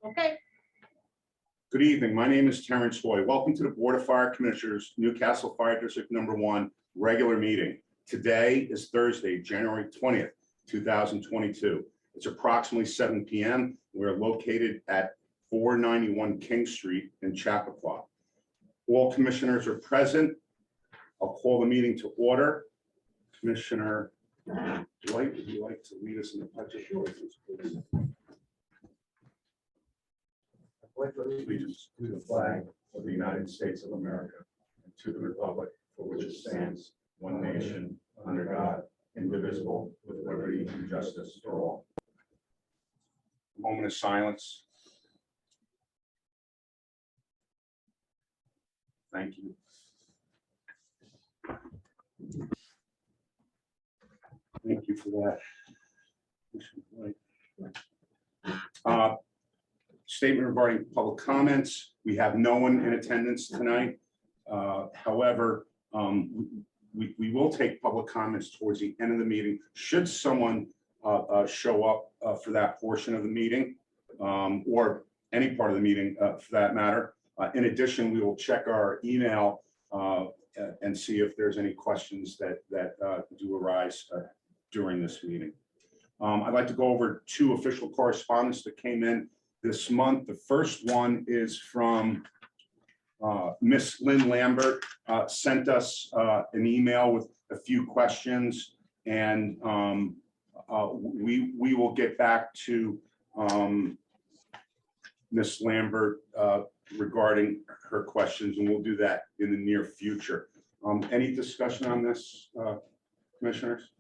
Okay. Good evening. My name is Terrence Hoy. Welcome to the Board of Fire Commissioners, Newcastle Fire District #1 regular meeting. Today is Thursday, January 20th, 2022. It's approximately 7 p.m. We're located at 491 King Street in Chappaqua. All commissioners are present. I'll call the meeting to order. Commissioner Dwight, would you like to lead us in the pledge of allegiance, please? I pledge allegiance to the flag of the United States of America and to the republic for which it stands, one nation, under God, indivisible, with liberty and justice for all. A moment of silence. Thank you. Thank you for that. Statement regarding public comments. We have no one in attendance tonight. However, we will take public comments towards the end of the meeting. Should someone show up for that portion of the meeting, or any part of the meeting for that matter. In addition, we will check our email and see if there's any questions that do arise during this meeting. I'd like to go over two official correspondence that came in this month. The first one is from Miss Lynn Lambert, sent us an email with a few questions, and we will get back to Miss Lambert regarding her questions, and we'll do that in the near future. Any discussion on this, commissioners?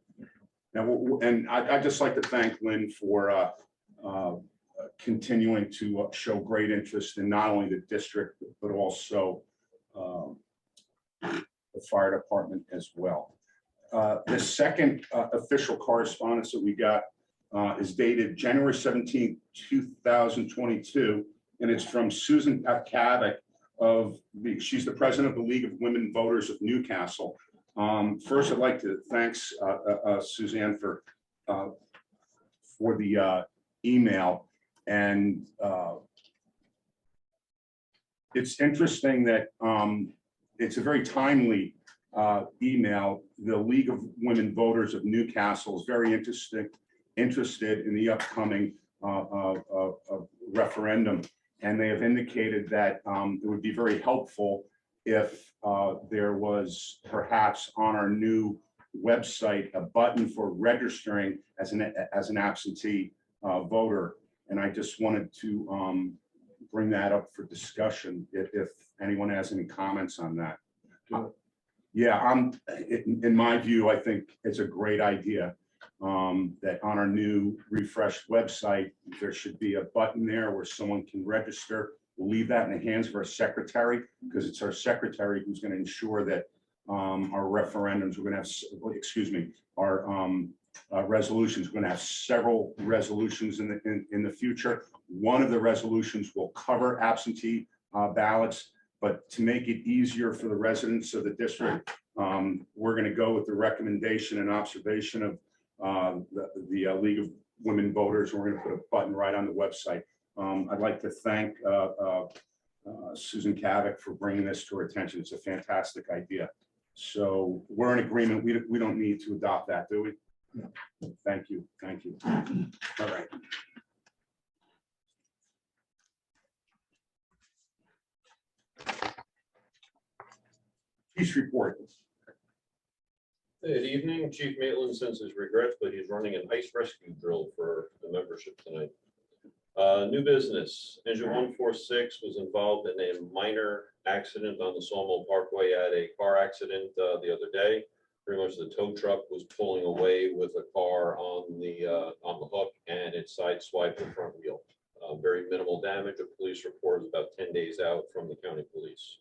Now, and I'd just like to thank Lynn for continuing to show great interest in not only the district, but also the fire department as well. The second official correspondence that we got is dated January 17th, 2022, and it's from Susan Kavik she's the president of the League of Women Voters of Newcastle. First, I'd like to thank Suzanne for the email, and it's interesting that it's a very timely email. The League of Women Voters of Newcastle is very interested in the upcoming referendum, and they have indicated that it would be very helpful if there was perhaps on our new website a button for registering as an absentee voter. And I just wanted to bring that up for discussion if anyone has any comments on that. Yeah, in my view, I think it's a great idea that on our new refreshed website, there should be a button there where someone can register. We'll leave that in the hands of our secretary, because it's our secretary who's going to ensure that our referendums, we're going to have, excuse me, our resolutions. We're going to have several resolutions in the future. One of the resolutions will cover absentee ballots, but to make it easier for the residents of the district, we're going to go with the recommendation and observation of the League of Women Voters. We're going to put a button right on the website. I'd like to thank Susan Kavik for bringing this to our attention. It's a fantastic idea. So we're in agreement. We don't need to adopt that, do we? No. Thank you. Thank you. All right. Chief's report. Good evening. Chief Maitland sends his regrets, but he's running an ice rescue drill for the membership tonight. New business. Engine 146 was involved in a minor accident on the Sawmill Parkway. Had a car accident the other day. Pretty much the tow truck was pulling away with a car on the hook, and it sideswiped the front wheel. Very minimal damage. A police report is about 10 days out from the county police.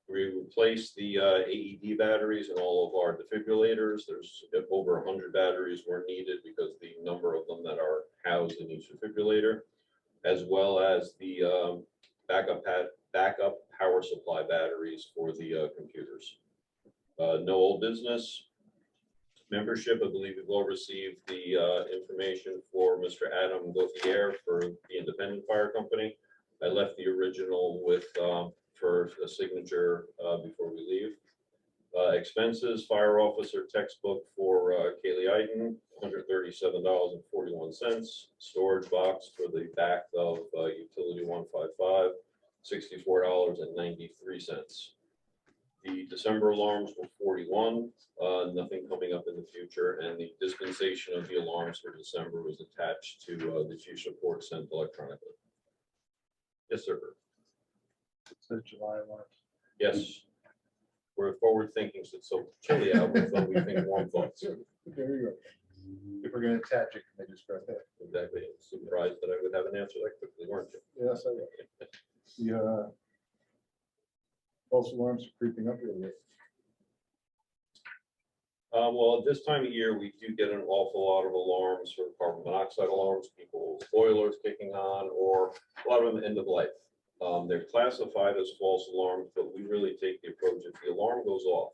We replaced the AED batteries in all of our defibrillators. There's over 100 batteries were needed because the number of them that are housed in each defibrillator, as well as the backup power supply batteries for the computers. No old business. Membership, I believe we've all received the information for Mr. Adam Gauthier for being the Independent Fire Company. I left the original with, for a signature before we leave. Expenses, fire officer textbook for Kaylee Iden, $137.41. Storage box for the back of utility 155, $64.93. The December alarms were 41, nothing coming up in the future, and the dispensation of the alarms for December was attached to the chief's report sent electronically. Yes, sir. It says July alarms. Yes. We're forward thinking, since it's so chilly out, we thought we think warm thoughts. There you go. If we're gonna attach it, can they just grab that? Exactly. Surprised that I would have an answer that quickly, weren't you? Yes, I will. The false alarms are creeping up here a bit. Well, at this time of year, we do get an awful lot of alarms for carbon monoxide alarms, people's boilers kicking on, or a lot of them end of life. They're classified as false alarms, but we really take the approach if the alarm goes off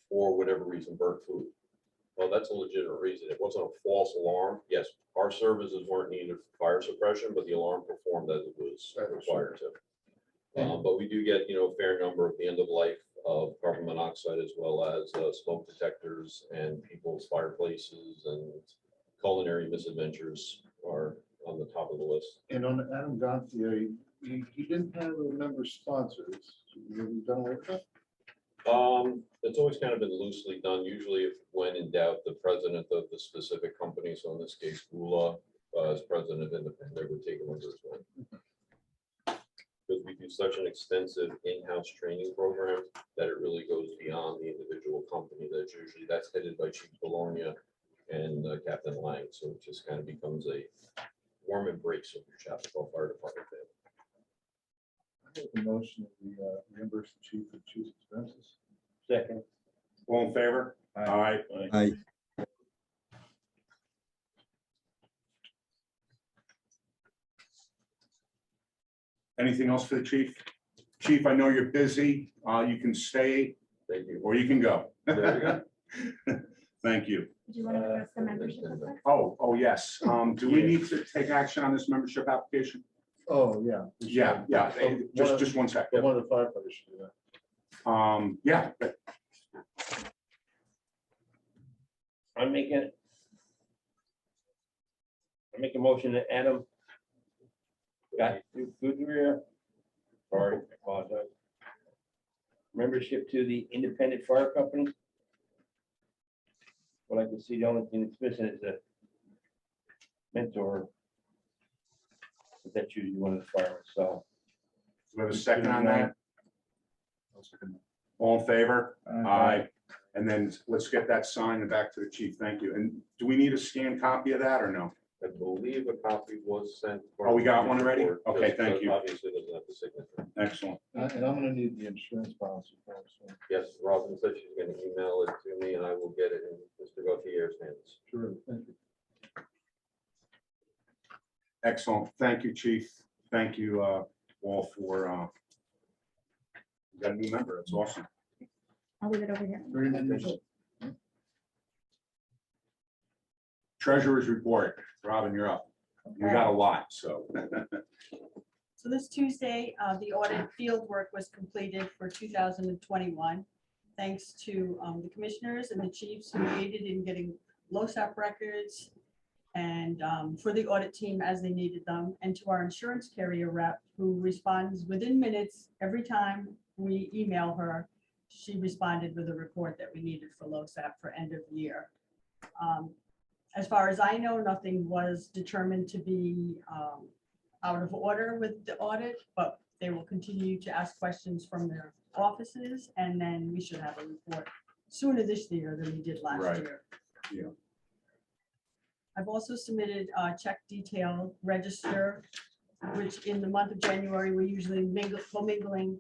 for whatever reason, burnt food. Well, that's a legitimate reason. It wasn't a false alarm. Yes, our services weren't needed for fire suppression, but the alarm performed as it was required to. But we do get, a fair number of the end of life of carbon monoxide, as well as smoke detectors, and people's fireplaces and culinary misadventures are on the top of the list. And on Adam Gontier, he didn't have a member sponsors. Have you done away with that? It's always kind of been loosely done. Usually, if when in doubt, the president of the specific company, so in this case, Gula, as president of Independent, would take it under his wing. Because we do such an extensive in-house training program that it really goes beyond the individual company. That's headed by Chief Bologna and Captain Lang. So it just kind of becomes a warm embrace of your Chappaqua Fire Department family. I make a motion that we reimburse the chief for chief's expenses. Second. All in favor? Aye. Aye. Anything else for the chief? Chief, I know you're busy. You can stay Thank you. or you can go. There you go. Thank you. Do you want to address the membership request? Oh, yes. Do we need to take action on this membership application? Oh, yeah. we should. Yeah. So Just one second. one of the firefighters should do that. Yeah, I make a motion that Adam got Goodyear, sorry, I apologize. Membership to the Independent Fire Company. Well, I can see the only thing that's missing is a mentor. But that's usually one of the firemen, so. we have a second on that. I'll second that. All in favor? Aye. And then let's get that signed and back to the chief. Thank you. And do we need a scanned copy of that or no? I believe a copy was sent. Oh, we got one already? Okay, thank you. Obviously, doesn't have the signature. Excellent. And I'm gonna need the insurance policy first. So. Yes, Robin said she's going to email it to me, and I will get it in Mr. Gauthier's hands. Sure, thank you. Excellent. Thank you, chief. Thank you all for, we got a new member. That's awesome. I'll leave it over here. Very nice. Treasurer's report. Robin, you're up. We got a lot, so. So this Tuesday, the audit field work was completed for 2021. Thanks to the commissioners and the chiefs who aided in getting LoSAP records and for the audit team as they needed them, and to our insurance carrier rep who responds within minutes every time we email her. She responded with a report that we needed for LoSAP for end of year. As far as I know, nothing was determined to be out of order with the audit, but they will continue to ask questions from their offices, and then we should have a report sooner this year than we did last Right. year. Yeah. I've also submitted a check detail register, which in the month of January, we're usually commingling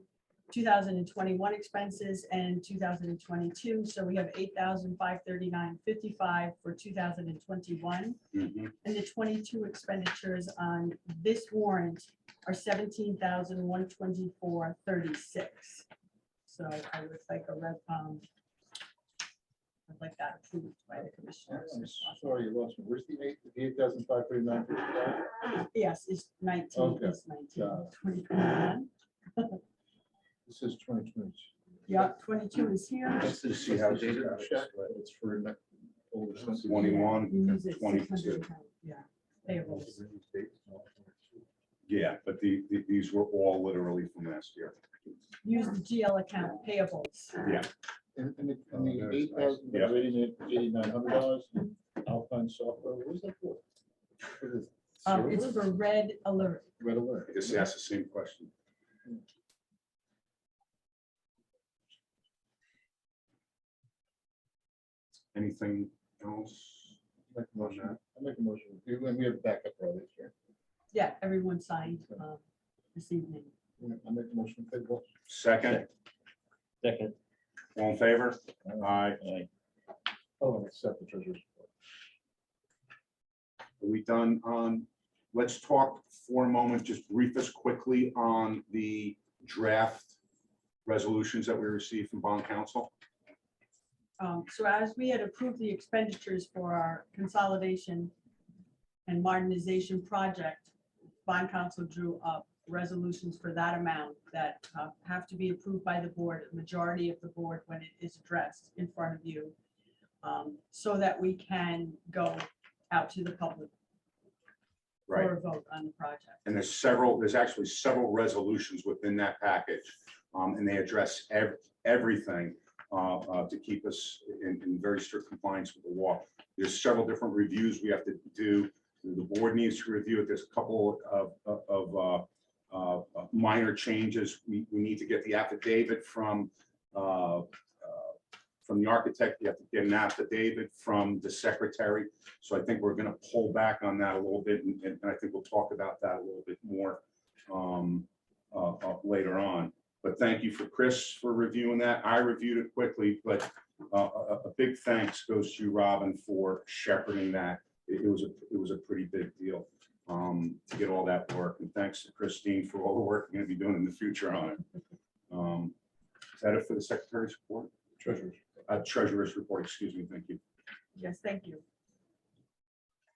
2021 expenses and 2022. So we have $8,539.55 for 2021. Mhm. And the 22 expenditures on this warrant are $17,124.36. So I would like I'd like that approved by the commissioners. I'm sorry, you lost me. Where's the 8,539? Yes, it's 19, Okay. it's 19, Got it. 2021. This is 2022. Yeah, 22 is here. That's the See how that's the it's data established, check, right? It's for older census. 21, You use it 22. 600 account, yeah, payables. Yeah, but these were all literally from last year. Use the GL account payables. Yeah, And the there's- 8,000, yeah. $8,900 in Alpine software, what was that for? For the It's server? for red alert. Red alert. I just asked the same question. Anything else? Make a motion. I make a motion. We have backup for this, right? Yeah, everyone signed this evening. I make a motion. to table. Second, Second. all in favor? Aye. Aye. Oh, and accept the treasurer's report. Are we done on, let's talk for a moment, just brief us quickly on the draft resolutions that we received from bond council. So as we had approved the expenditures for our consolidation and modernization project, bond council drew up resolutions for that amount that have to be approved by the board, a majority of the board when it is addressed in front of you, so that we can go out to the public Right. for a vote on the project. And there's actually several resolutions within that package. And they address everything to keep us in very strict compliance with the law. There's several different reviews we have to do. The board needs to review it. There's a couple of minor changes. We need to get the affidavit from the architect. You have to get an affidavit from the secretary. So I think we're going to pull back on that a little bit, and I think we'll talk about that a little bit more later on. But thank you for Chris for reviewing that. I reviewed it quickly, but a big thanks goes to you, Robin, for shepherding that. It was a pretty big deal to get all that work. And thanks to Christine for all the work you're going to be doing in the future on it. Is that it for the secretary's report? Treasurer's report, excuse me. Thank you. Yes, thank you.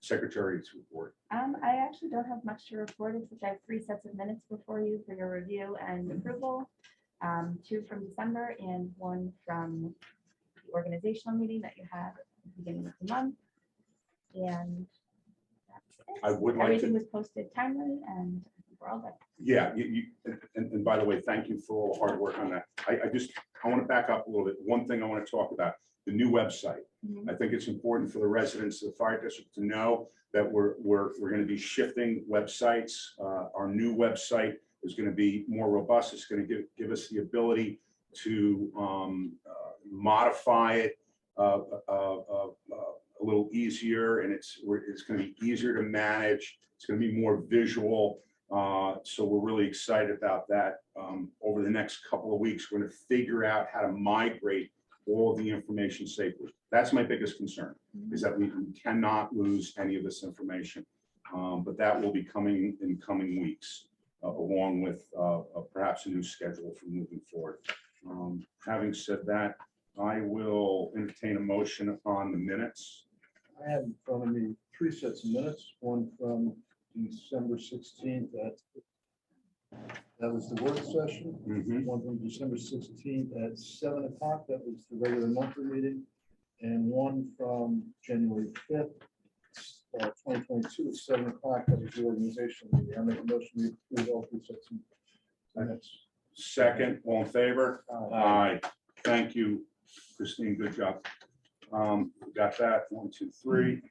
Secretary's report. I actually don't have much to report, except I have 3 sets of minutes before you for your review and approval. 2 from December and 1 from the organizational meeting that you had at the beginning of the month. And that's it. I would like Everything to, was posted timely, and I think we're all done. yeah, and by the way, thank you for all the hard work on that. I want to back up a little bit. One thing I want to talk about, the new website. Mhm. I think it's important for the residents of the fire district to know that we're going to be shifting websites. Our new website is going to be more robust. It's going to give us the ability to modify it a little easier, and it's going to be easier to manage. It's going to be more visual. So we're really excited about that. Over the next couple of weeks, we're going to figure out how to migrate all the information safely. That's my biggest concern, is that we cannot lose any of this information. But that will be coming in coming weeks, along with perhaps a new schedule for moving forward. Having said that, I will entertain a motion upon the minutes. I have in front of me 3 sets of minutes, one from December 16th. That was the work session. Mhm. One from December 16th at 7 o'clock. That was the regular monthly meeting. And one from January 5th, 2022 at 7 o'clock. That was the organizational meeting. I make a motion to approve all 3 sets of minutes. Second, all in favor? Aye. Aye. Thank you, Christine. Good job. Got that. 1, 2, 3.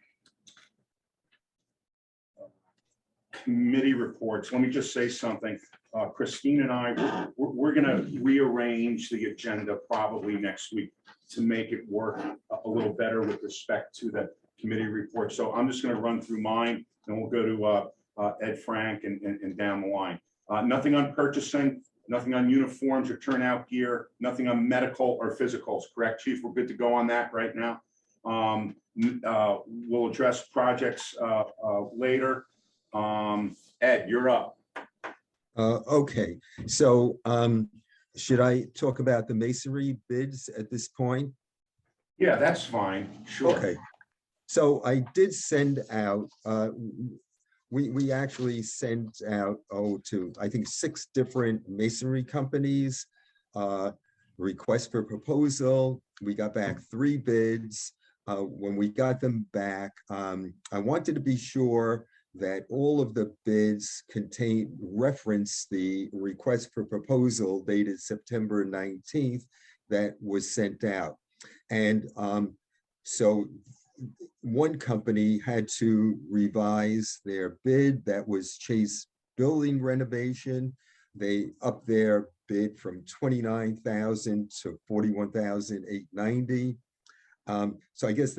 Committee reports. Let me just say something. Christine and I, we're going to rearrange the agenda probably next week to make it work a little better with respect to the committee report. So I'm just going to run through mine, and we'll go to Ed Frank and down the line. Nothing on purchasing, nothing on uniforms or turnout gear, nothing on medical or physicals. Correct, Chief? We're good to go on that right now. We'll address projects later. Ed, you're up. Okay, so should I talk about the masonry bids at this point? Yeah, that's fine, sure. Okay, so I did send out, we actually sent out, to, I think, 6 different masonry companies, request for proposal. We got back 3 bids. When we got them back, I wanted to be sure that all of the bids reference the request for proposal dated September 19th that was sent out. And so one company had to revise their bid. That was Chase Building Renovation. They upped their bid from $29,000 to $41,890. So I guess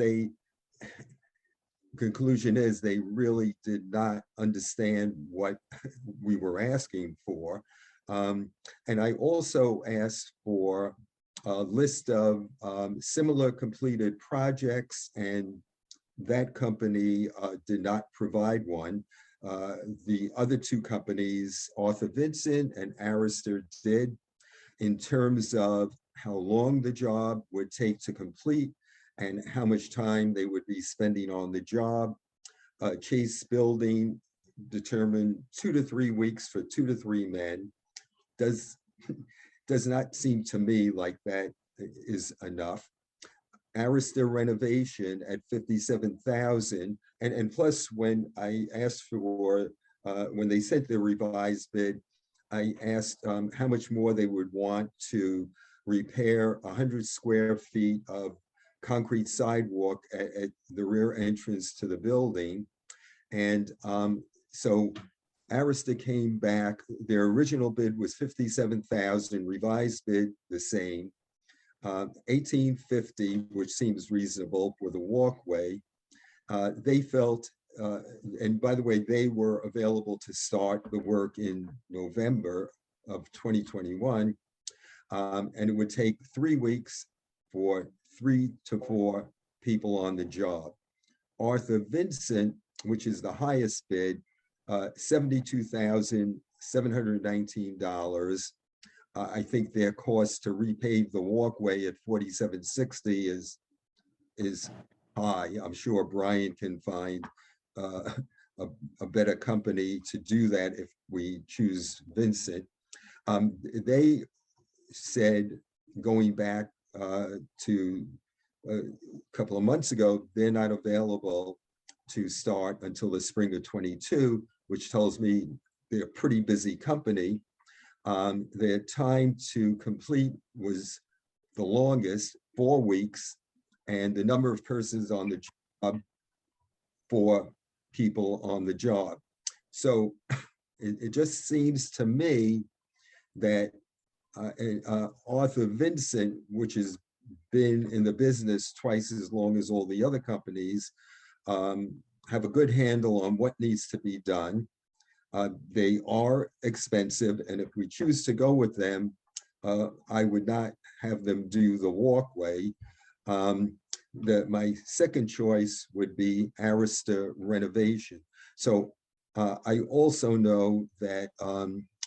conclusion is they really did not understand what we were asking for. And I also asked for a list of similar completed projects, and that company did not provide one. The other 2 companies, Arthur Vincent and Arista, did. In terms of how long the job would take to complete and how much time they would be spending on the job, Chase Building determined 2 to 3 weeks for 2 to 3 men. Does not seem to me like that is enough. Arista Renovation at $57,000, and plus when I asked for, when they sent the revised bid, I asked how much more they would want to repair 100 square feet of concrete sidewalk at the rear entrance to the building. And so Arista came back, their original bid was $57,000, revised bid the same, $1,850, which seems reasonable for the walkway. They felt, and by the way, they were available to start the work in November of 2021, and it would take 3 weeks for 3 to 4 people on the job. Arthur Vincent, which is the highest bid, $72,719. I think their cost to repave the walkway at $4,760 is high. I'm sure Brian can find a better company to do that if we choose Vincent. They said, going back to a couple of months ago, they're not available to start until the spring of 22, which tells me they're a pretty busy company. Their time to complete was the longest, 4 weeks, and the number of persons on the job, 4 people on the job. So it just seems to me that Arthur Vincent, which has been in the business twice as long as all the other companies, have a good handle on what needs to be done. They are expensive, and if we choose to go with them, I would not have them do the walkway. My second choice would be Arista Renovation. So I also know that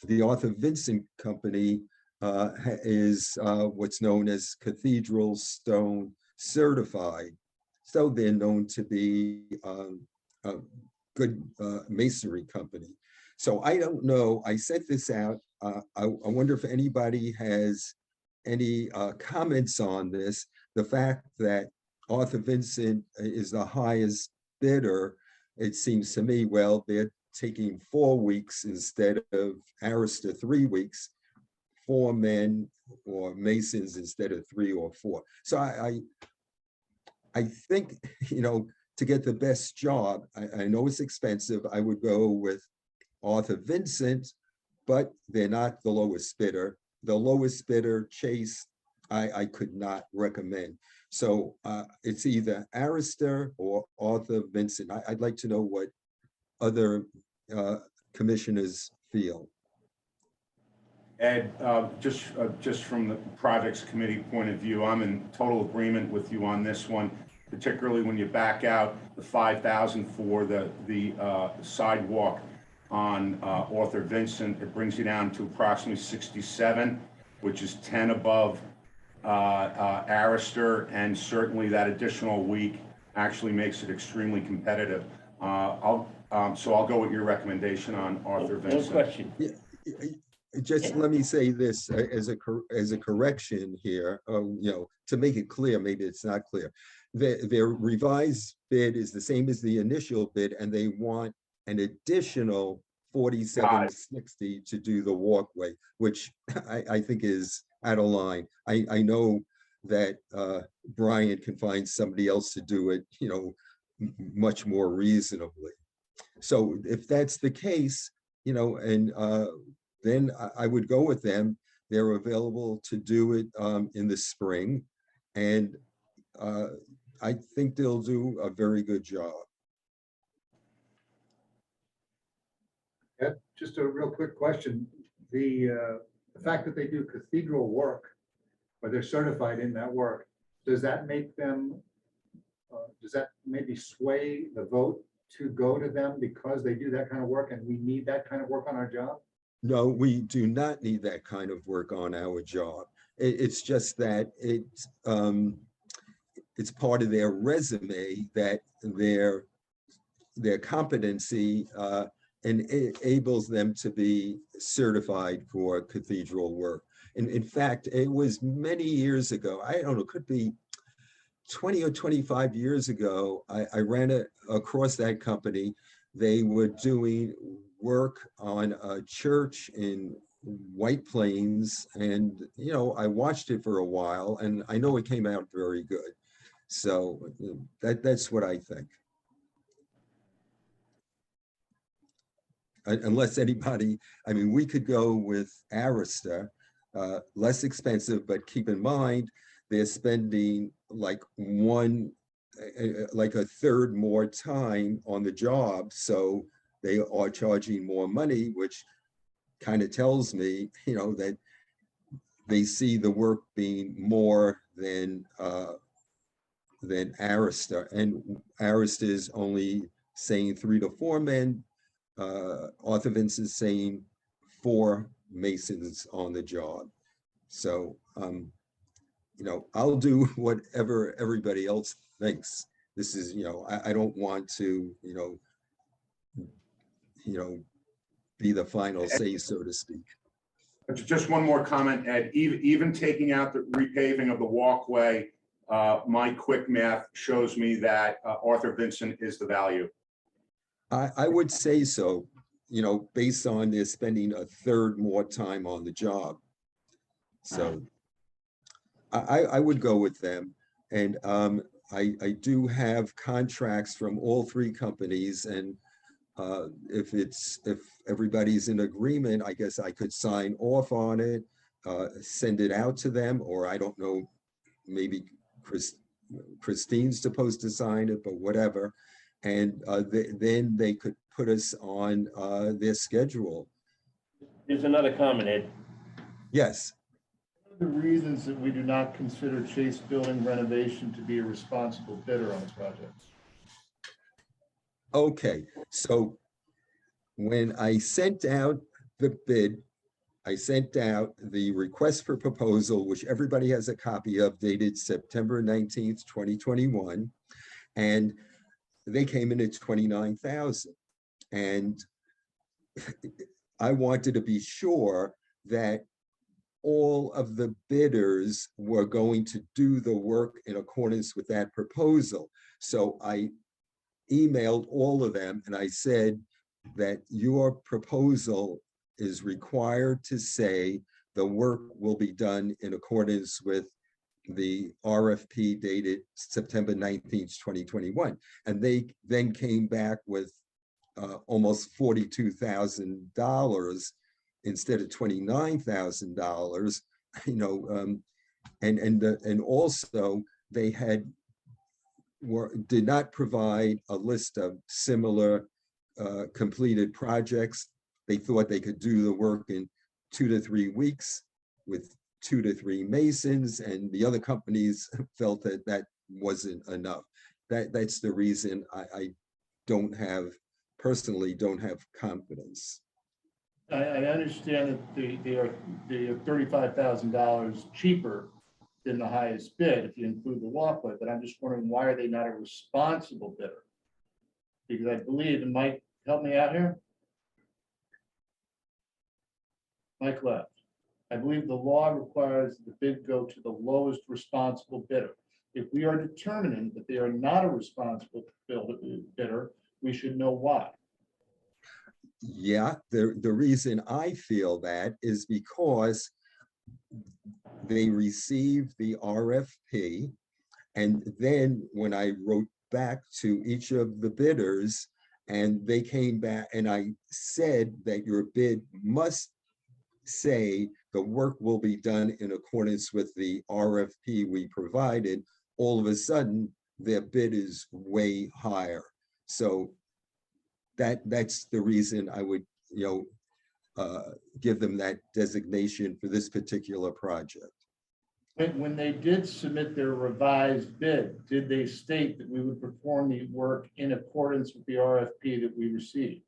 the Arthur Vincent Company is what's known as Cathedral Stone Certified. So they're known to be a good masonry company. So I don't know, I sent this out. I wonder if anybody has any comments on this. The fact that Arthur Vincent is the highest bidder, it seems to me, well, they're taking 4 weeks instead of Arista 3 weeks, 4 men or masons instead of 3 or 4. So I think, to get the best job, I know it's expensive, I would go with Arthur Vincent, but they're not the lowest bidder. The lowest bidder, Chase, I could not recommend. So it's either Arista or Arthur Vincent. I'd like to know what other commissioners feel. Ed, just from the projects committee point of view, I'm in total agreement with you on this one, particularly when you back out the $5,000 for the sidewalk on Arthur Vincent. It brings you down to approximately 67, which is 10 above Arista, and certainly that additional week actually makes it extremely competitive. So I'll go with your recommendation on Arthur One Vincent. question. Just let me say this as a correction here, to make it clear, maybe it's not clear. Their revised bid is the same as the initial bid, and they want an additional 4760 to do the walkway, which I think is out of line. I know that Brian can find somebody else to do it, much more reasonably. So if that's the case, and then I would go with them. They're available to do it in the spring, and I think they'll do a very good job. Yeah, just a real quick question. The fact that they do cathedral work, or they're certified in that work, does that make them, does that maybe sway the vote to go to them because they do that kind of work and we need that kind of work on our job? No, we do not need that kind of work on our job. It's just that it's part of their resume that their competency enables them to be certified for cathedral work. And in fact, it was many years ago, I don't know, could be 20 or 25 years ago, I ran across that company. They were doing work on a church in White Plains, and I watched it for a while, and I know it came out very good. So that's what I think. Unless anybody, I mean, we could go with Arista, less expensive, but keep in mind they're spending like a third more time on the job, so they are charging more money, which kind of tells me, that they see the work being more than Arista, and Arista is only saying 3 to 4 men. Arthur Vince is saying 4 masons on the job. So, I'll do whatever everybody else thinks. This is, I don't want to, be the final say, so to speak. Just one more comment, Ed. Even taking out the repaving of the walkway, my quick math shows me that Arthur Vincent is the value. I would say so, based on their spending a third more time on the job. So I would go with them. And I do have contracts from all 3 companies, and if everybody's in agreement, I guess I could sign off on it, send it out to them, or I don't know, maybe Christine's supposed to sign it, but whatever. And then they could put us on their schedule. There's another comment, Ed. Yes. The reasons that we do not consider Chase Building renovation to be a responsible bidder on this project. Okay, so when I sent out the bid, I sent out the request for proposal, which everybody has a copy of, dated September 19th, 2021. And they came in at 29,000. And I wanted to be sure that all of the bidders were going to do the work in accordance with that proposal. So I emailed all of them and I said that your proposal is required to say the work will be done in accordance with the RFP dated September 19th, 2021. And they then came back with almost $42,000 instead of $29,000, and also they did not provide a list of similar completed projects. They thought they could do the work in 2 to 3 weeks with 2 to 3 masons, and the other companies felt that that wasn't enough. That's the reason I personally don't have confidence. I understand that they are $35,000 cheaper than the highest bid if you include the walkway, but I'm just wondering, why are they not a responsible bidder? Because I believe, and Mike, help me out here. Mike left. I believe the law requires the bid go to the lowest responsible bidder. If we are determining that they are not a responsible bidder, we should know why. Yeah, the reason I feel that is because they received the RFP. And then when I wrote back to each of the bidders, and they came back and I said that your bid must say the work will be done in accordance with the RFP we provided, all of a sudden their bid is way higher. So that's the reason I would, give them that designation for this particular project. When they did submit their revised bid, did they state that we would perform the work in accordance with the RFP that we received?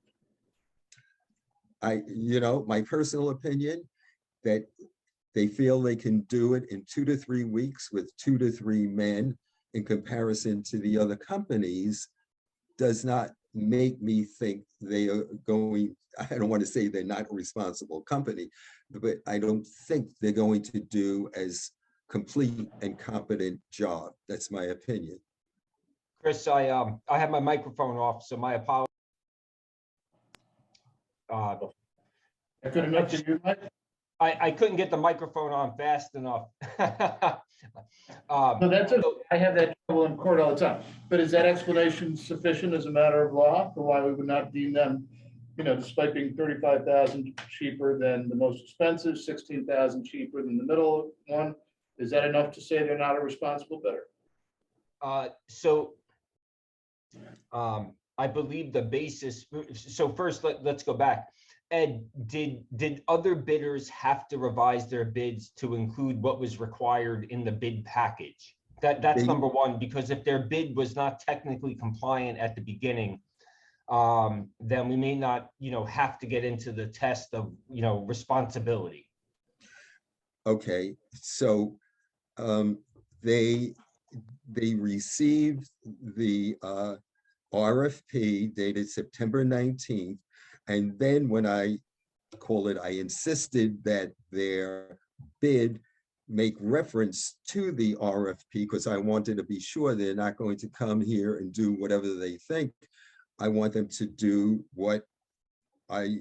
My personal opinion, that they feel they can do it in 2 to 3 weeks with 2 to 3 men in comparison to the other companies, does not make me think they are going, I don't want to say they're not a responsible company, but I don't think they're going to do as complete and competent job. That's my opinion. Chris, I have my microphone off, so my apologies. Good enough to you, Mike? I couldn't get the microphone on fast enough. So that's, I have that trouble in court all the time. But is that explanation sufficient as a matter of law for why we would not deem them, despite being 35,000 cheaper than the most expensive, 16,000 cheaper than the middle one? Is that enough to say they're not a responsible bidder? I believe the basis. So first, let's go back. Ed, did other bidders have to revise their bids to include what was required in the bid package? That's number one, because if their bid was not technically compliant at the beginning, then we may not, have to get into the test of, responsibility. Okay, so they received the RFP dated September 19th. And then when I insisted that their bid make reference to the RFP, because I wanted to be sure they're not going to come here and do whatever they think. I want them to do what I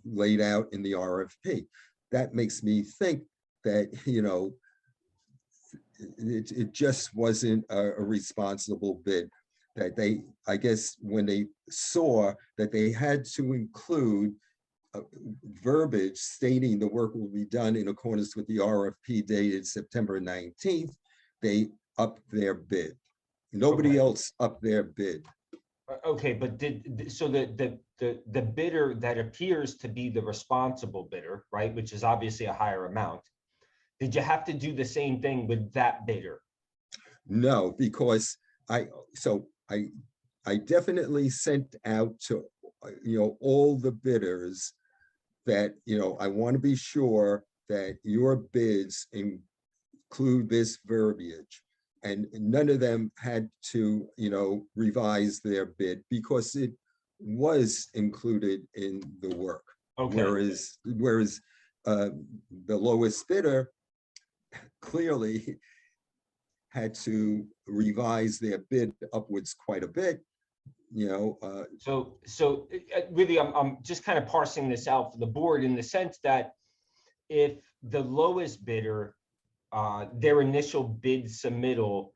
laid out in the RFP. That makes me think that, it just wasn't a responsible bid. That they, I guess, when they saw that they had to include verbiage stating the work will be done in accordance with the RFP dated September 19th, they upped their bid. Nobody else upped their bid. Okay, but the bidder that appears to be the responsible bidder, right, which is obviously a higher amount, did you have to do the same thing with that bidder? No, because I definitely sent out to, all the bidders that, I want to be sure that your bids include this verbiage. And none of them had to, revise their bid because it was included in the work. Okay. Whereas the lowest bidder clearly had to revise their bid upwards quite a bit, So really, I'm just kind of parsing this out for the board in the sense that if the lowest bidder, their initial bid submittal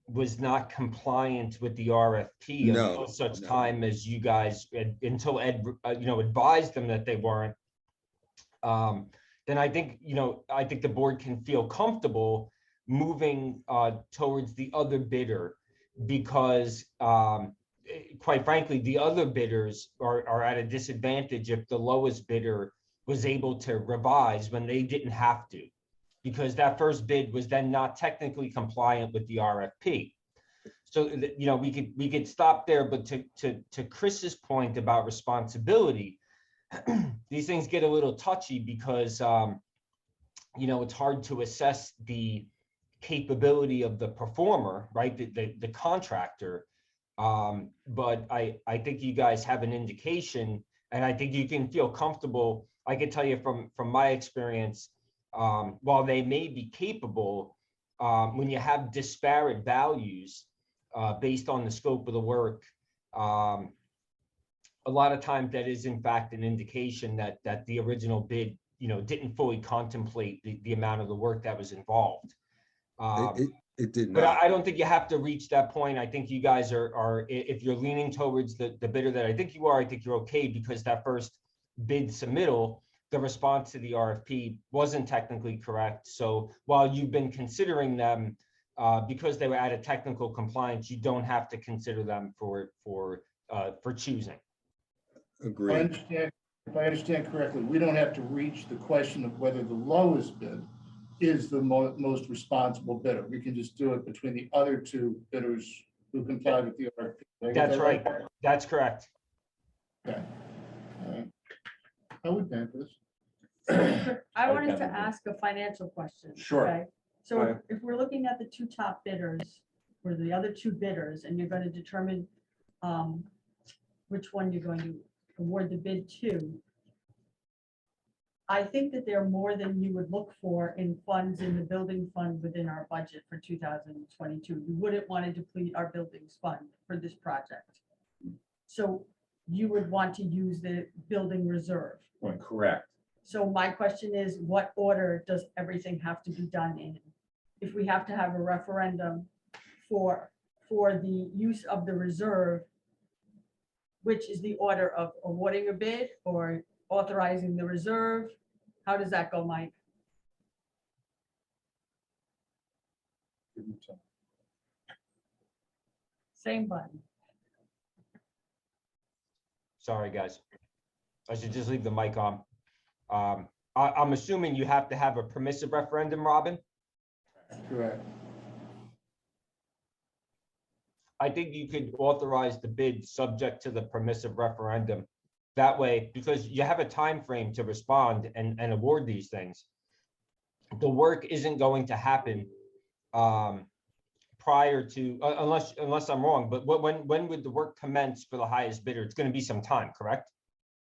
was not compliant with the RFP until such time as you guys, until Ed, advised them that they weren't, then I think, the board can feel comfortable moving towards the other bidder, because quite frankly, the other bidders are at a disadvantage if the lowest bidder was able to revise when they didn't have to, because that first bid was then not technically compliant with the RFP. So, we could stop there, but to Chris's point about responsibility, these things get a little touchy because you know, it's hard to assess the capability of the performer, right? The contractor. But I think you guys have an indication, and I think you can feel comfortable. I can tell you from my experience, while they may be capable, when you have disparate values based on the scope of the work, a lot of times that is in fact an indication that the original bid, you know, didn't fully contemplate the amount of the work that was involved. It did But not. I don't think you have to reach that point. I think you guys are if you're leaning towards the bidder that I think you are, I think you're okay, because that first bid submittal, the response to the RFP wasn't technically correct. So while you've been considering them, because they were out of technical compliance, you don't have to consider them for choosing. Agreed. If I understand correctly, we don't have to reach the question of whether the lowest bid is the most responsible bidder. We can just do it between the other two bidders who comply with the RFP. Did I get That's that right. That's correct. Okay. All right. How are we paying for this? I wanted to ask a financial question. Sure. Okay? So if we're looking at the two top bidders, or the other two bidders, and you're going to determine which one you're going to award the bid to, I think that there are more than you would look for in funds in the building fund within our budget for 2022. You wouldn't want to deplete our buildings fund for this project. So you would want to use the building reserve. Correct. So my question is, what order does everything have to be done in? If we have to have a referendum for the use of the reserve, which is the order of awarding a bid or authorizing the reserve? How does that go, Mike? Same button. Sorry, guys. I should just leave the mic on. I'm assuming you have to have a permissive referendum, Robin? Correct. I think you could authorize the bid subject to the permissive referendum. That way, because you have a time frame to respond and award these things. The work isn't going to happen prior to, unless I'm wrong, but when would the work commence for the highest bidder? It's going to be some time, correct?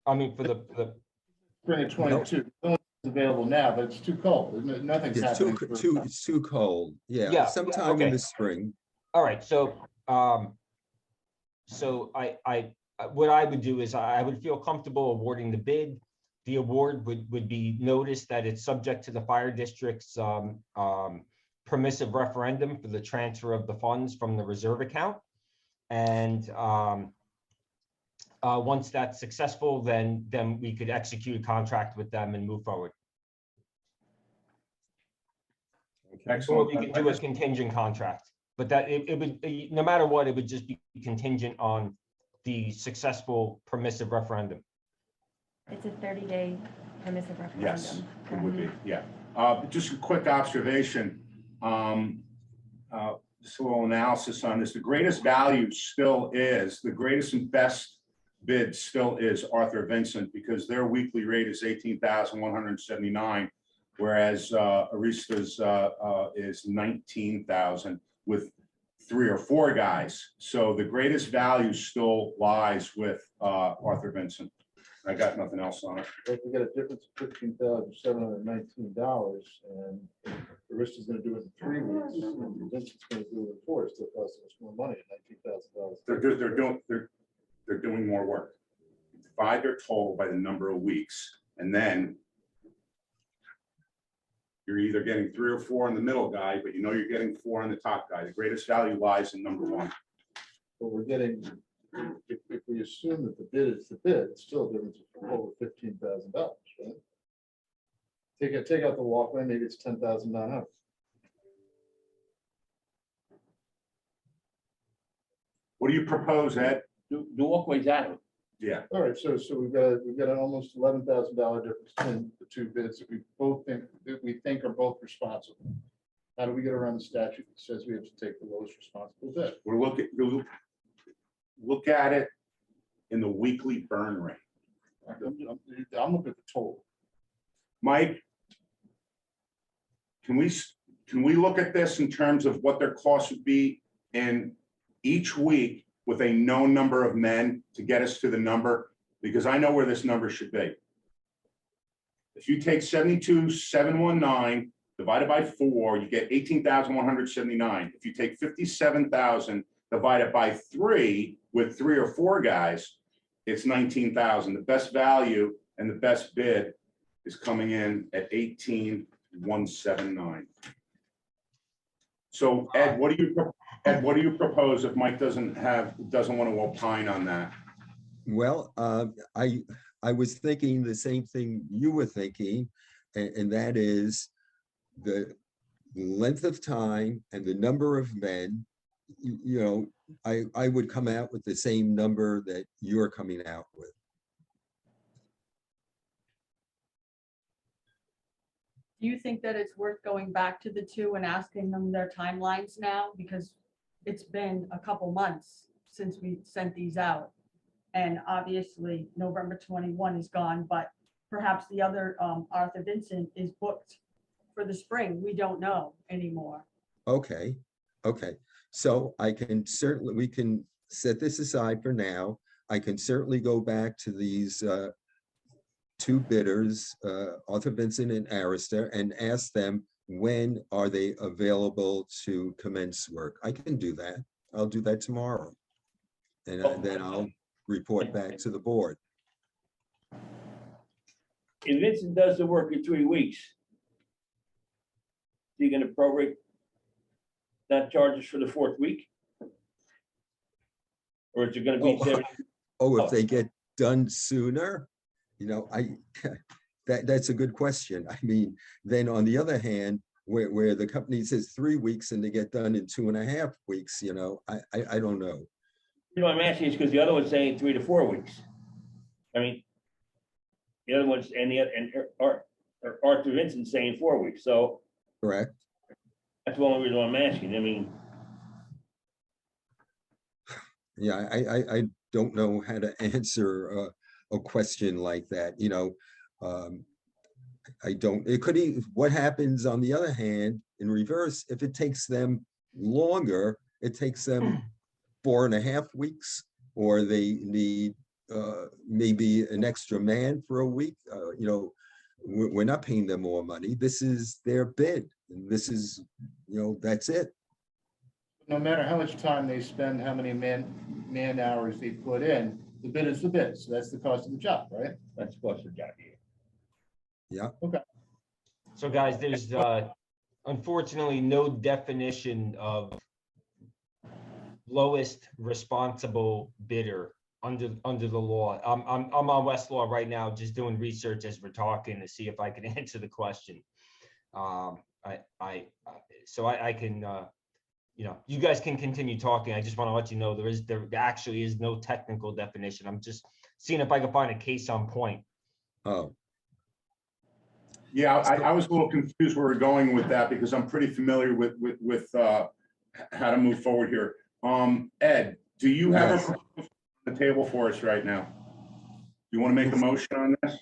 I mean, for the Spring of 22. No one's available now, but it's too cold. Nothing's It's happening. it's too cold. Yeah, Yeah, sometime okay. in the spring. All right, so what I would do is I would feel comfortable awarding the bid. The award would be noticed that it's subject to the fire district's permissive referendum for the transfer of the funds from the reserve account. And once that's successful, then we could execute a contract with them and move forward. Or we could do a contingent contract, but that it would, no matter what, it would just be contingent on the successful permissive referendum. It's a 30-day permissive referendum. Yes, it correct? would be, yeah. Just a quick observation. Just a little analysis on this. The greatest value still is, the greatest and best bid still is Arthur Vincent, because their weekly rate is $18,179, whereas Arista's is $19,000 with 3 or 4 guys. So the greatest value still lies with Arthur Vincent. I got nothing else on it. If we get a difference of $15,719, and Arista's going to do it in 3 weeks, and Vincent's going to do it in 4, it's still costing us more money at $19,000. They're doing more work. Divide their total by the number of weeks, and then you're either getting 3 or 4 on the middle guy, but you know you're getting 4 on the top guy. The greatest value lies in number 1. But we're getting, if we assume that the bid is the bid, it's still a difference of over $15,000, right? Take out the walkway, maybe it's $10,900. What do you propose, Ed? The walkway's out. Yeah, All right, so we've got an almost $11,000 difference between the two bids that we think are both responsible. How do we get around the statute that says we have to take the lowest responsible bid? we're look at it in the weekly burn rate. I'm looking at the total. Mike, can we look at this in terms of what their cost would be in each week with a known number of men to get us to the number? Because I know where this number should be. If you take 72,719 divided by 4, you get 18,179. If you take 57,000 divided by 3 with 3 or 4 guys, it's 19,000. The best value and the best bid is coming in at 18,179. So Ed, what do you propose if Mike doesn't want to opine on that? Well, I was thinking the same thing you were thinking, and that is the length of time and the number of men. You know, I would come out with the same number that you're coming out with. Do you think that it's worth going back to the two and asking them their timelines now? Because it's been a couple months since we sent these out. And obviously November 21 is gone, but perhaps the other Arthur Vincent is booked for the spring. We don't know anymore. Okay, okay. So we can set this aside for now. I can certainly go back to these 2 bidders, Arthur Vincent and Arista, and ask them when are they available to commence work. I can do that. I'll do that tomorrow. And then I'll report back to the board. If Vincent does the work in 3 weeks, you're gonna prorate that charges for the 4th week? Or is it gonna be 7? Oh, if they get done sooner, you know, that's a good question. I mean, then on the other hand, where the company says 3 weeks and they get done in 2.5 weeks, you know, I don't know. You know, I'm asking is because the other one's saying 3 to 4 weeks. I mean, the other one's, and Arthur Vincent's saying 4 weeks, so Correct. that's the only reason why I'm asking. I mean, Yeah, I don't know how to answer a question like that, you know. It could be, what happens on the other hand, in reverse, if it takes them longer, it takes them 4.5 weeks, or they need maybe an extra man for a week. You know, we're not paying them more money. This is their bid. And this is, you know, that's it. No matter how much time they spend, how many man hours they put in, the bid is the bid. So that's the cost of the job, right? that's the cost of the job here. Yeah. Okay. So guys, there's unfortunately no definition of lowest responsible bidder under the law. I'm on Westlaw right now, just doing research as we're talking to see if I can answer the question. So I can, you know, you guys can continue talking. I just want to let you know there actually is no technical definition. I'm just seeing if I can find a case on point. Oh, Yeah, I was a little confused where we're going with that because I'm pretty familiar with how to move forward here. Ed, do you have Yes. a proposal on the table for us right now? Do you want to make a motion on this?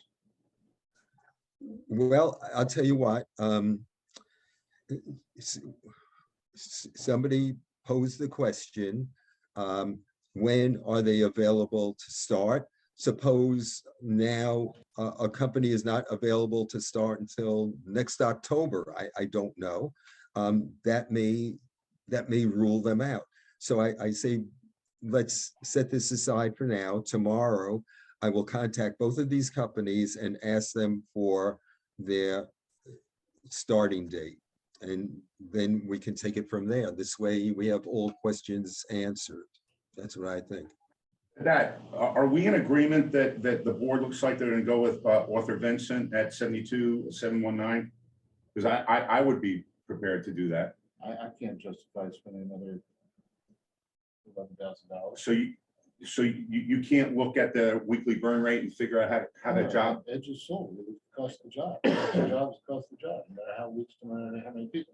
well, I'll tell you what. Somebody posed the question, when are they available to start? Suppose now a company is not available to start until next October. I don't know. That may rule them out. So I say, let's set this aside for now. Tomorrow, I will contact both of these companies and ask them for their starting date. And then we can take it from there. This way we have all questions answered. That's what I think. Are we in agreement that the board looks like they're going to go with Arthur Vincent at 72,719? Because I would be prepared to do that. I can't justify spending another $11,000. So you can't look at the weekly burn rate and figure out how that job. Edge is sold. It would cost the job. The job is cost the job, no matter how weeks to how many people.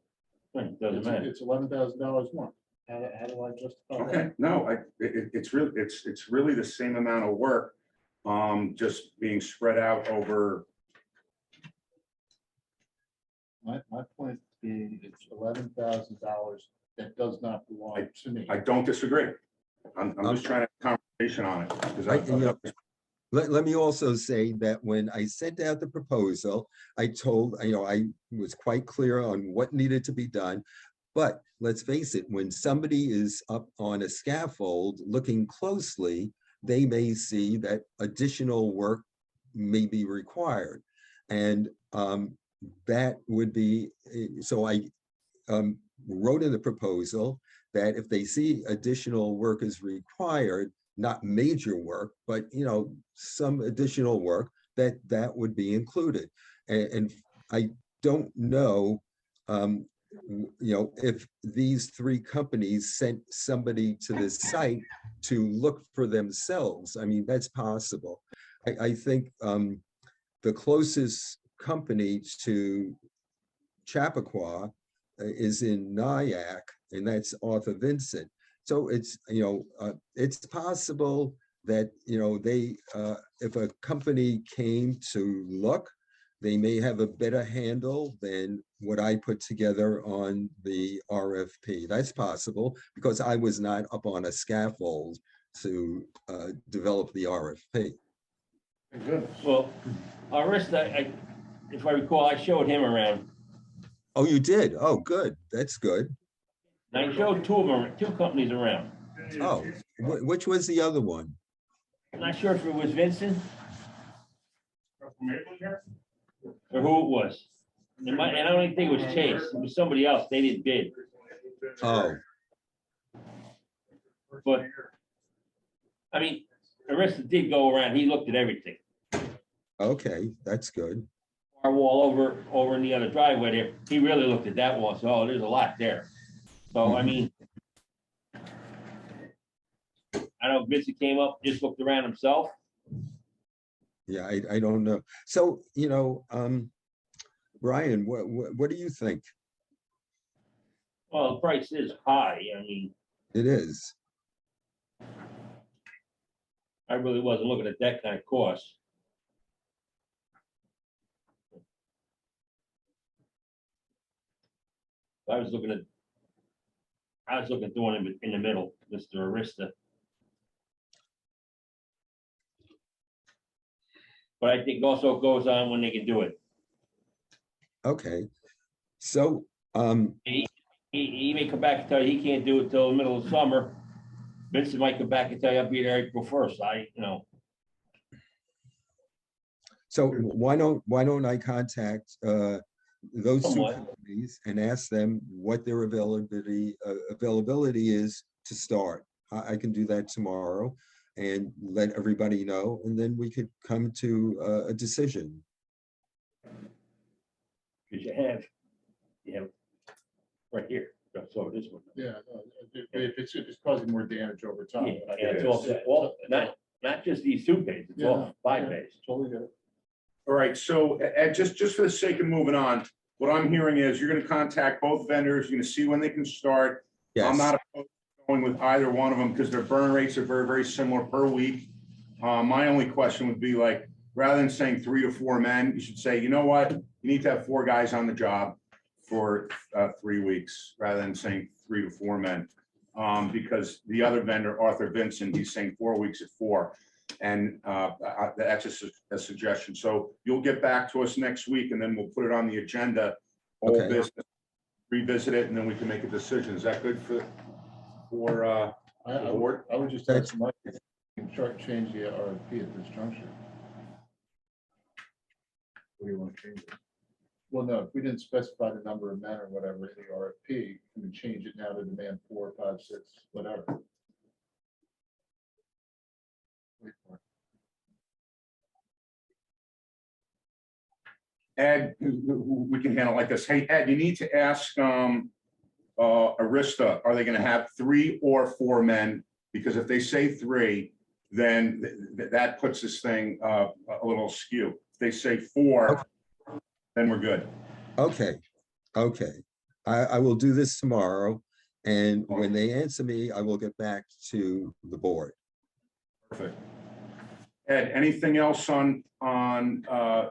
Doesn't matter. It's $11,000 more. How do I justify that? Okay, no, it's really the same amount of work, just being spread out over. My point being it's $11,000 that does not belong to me. I don't disagree. I'm just trying to have a conversation on it. Because Let me also say that when I sent out the proposal, I told, I was quite clear on what needed to be done. But let's face it, when somebody is up on a scaffold looking closely, they may see that additional work may be required. And that would be, so I wrote in the proposal that if they see additional work is required, not major work, but some additional work, that would be included. And I don't know, if these three companies sent somebody to this site to look for themselves. I mean, that's possible. I think the closest company to Chappaqua is in Nyack, and that's Arthur Vincent. So it's possible that, they, if a company came to look, they may have a better handle than what I put together on the RFP. That's possible because I was not up on a scaffold to develop the RFP. Good. Well, Arista, if I recall, I showed him around. Oh, you did? Oh, good. That's good. And I showed two companies around. Oh, which was the other one? I'm not sure if it was Vincent or who it was. And I don't even think it was Chase. It was somebody else. They didn't bid. Oh, But, I mean, Arista did go around. He looked at everything. okay, that's good. Our wall over in the other driveway there, he really looked at that wall. So, there's a lot there. So, I mean, I don't know if Vincent came up, just looked around himself. Yeah, I don't know. So, Brian, what do you think? Well, the price is high. I mean, It is. I really wasn't looking at that kind of cost. I was looking at doing it in the middle, Mr. Arista. But I think also it goes on when they can do it. Okay. So, He may come back and tell you he can't do it till the middle of summer. Vincent might come back and tell you I'll be there April 1st. so why don't I contact those two Somewhat. companies and ask them what their availability is to start? I can do that tomorrow and let everybody know, and then we could come to a decision. Because you have right here. So this one. Yeah, if it's causing more damage over time. Yeah, and it's also, well, not just these 2 pages, it's all 5 pages. Totally good. All right, so Ed, just for the sake of moving on, what I'm hearing is you're gonna contact both vendors, you're gonna see when they can start. I'm Yes. not opposed to going with either one of them because their burn rates are very, very similar per week. My only question would be like, rather than saying 3 to 4 men, you should say, you know what? You need to have 4 guys on the job for 3 weeks, rather than saying 3 to 4 men. Because the other vendor, Arthur Vincent, he's saying 4 weeks at 4. And that's just a suggestion. So you'll get back to us next week and then we'll put it on the agenda. Old Okay. business, revisit it, and then we can make a decision. Is that good for I would just ask Mike if he can change the RFP at this juncture. What do you want to change it? Well, no, if we didn't specify the number of men or whatever in the RFP, we can change it now to demand 4, 5, 6, whatever. Wait for it. Ed, we can handle it like this. Hey, Ed, you need to ask Arista, are they gonna have 3 or 4 men? Because if they say 3, then that puts this thing a little askew. If they say 4, then we're good. Okay. I will do this tomorrow, and when they answer me, I will get back to the board. Perfect. Ed, anything else on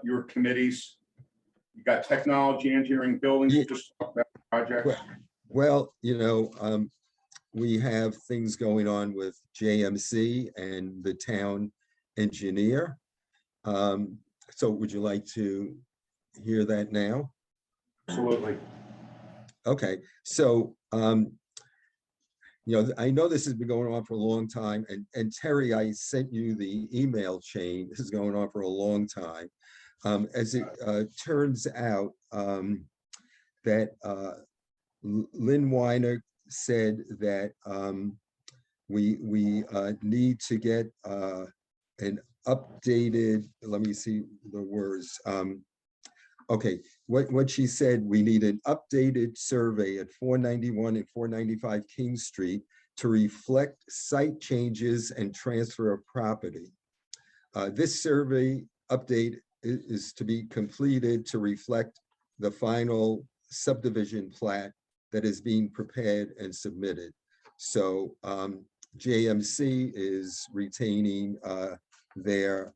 your committees You got technology, engineering, buildings, you just talked about projects. Well, we have things going on with JMC and the town engineer. So would you like to hear that now? Absolutely. Okay, so, I know this has been going on for a long time, and Terry, I sent you the email chain. This is going on for a long time. As it turns out, that Lynn Weiner said that we need to get an updated, let me see the words. Okay, what she said, we need an updated survey at 491 and 495 King Street to reflect site changes and transfer of property. This survey update is to be completed to reflect the final subdivision plat that is being prepared and submitted. So JMC is retaining their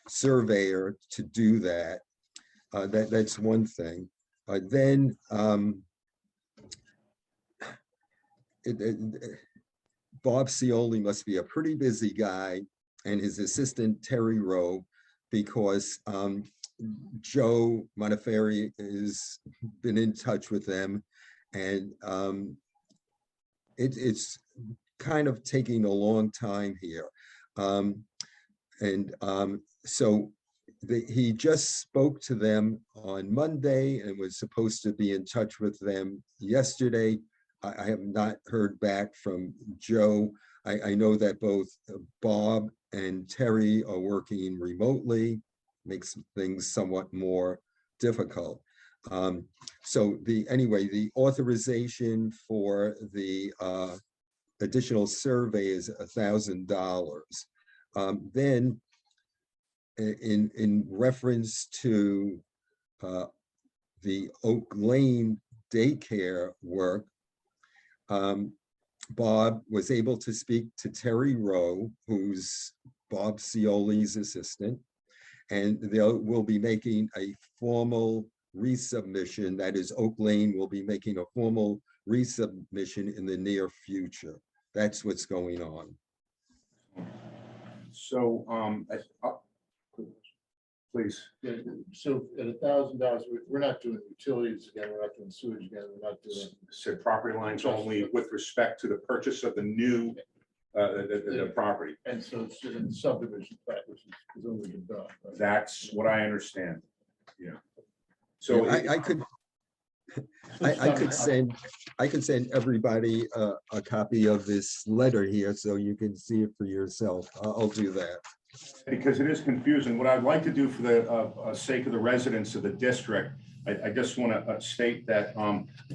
surveyor to do that. That's one thing. Then Bob Cioli must be a pretty busy guy, and his assistant Terry Rowe, because Joe Montefiore has been in touch with them, and it's kind of taking a long time here. So he just spoke to them on Monday and was supposed to be in touch with them yesterday. I have not heard back from Joe. I know that both Bob and Terry are working remotely, makes things somewhat more difficult. So the authorization for the additional survey is $1,000. Then in reference to the Oak Lane daycare work, Bob was able to speak to Terry Rowe, who's Bob Cioli's assistant, and we'll be making a formal resubmission. That is, Oak Lane will be making a formal resubmission in the near future. That's what's going on. So, please. Yeah, so at $1,000, we're not doing utilities again, we're not doing sewage again, we're not doing. Said property lines only with respect to the purchase of the new, the property. And so it's in the subdivision plat, which is presumably been done. Right? That's what I understand. Yeah. So I could send everybody a copy of this letter here so you can see it for yourself. I'll do that. Because it is confusing. What I'd like to do for the sake of the residents of the district, I just want to state that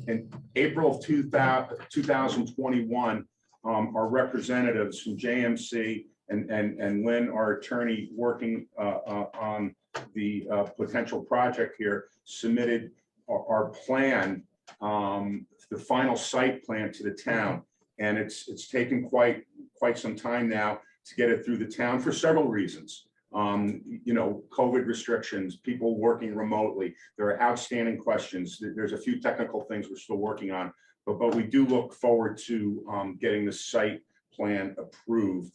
in April of 2021, our representatives from JMC and Lynn, our attorney working on the potential project here, submitted our plan, the final site plan to the town. And it's taken quite some time now to get it through the town for several reasons. COVID restrictions, people working remotely. There are outstanding questions. There's a few technical things we're still working on, but we do look forward to getting the site plan approved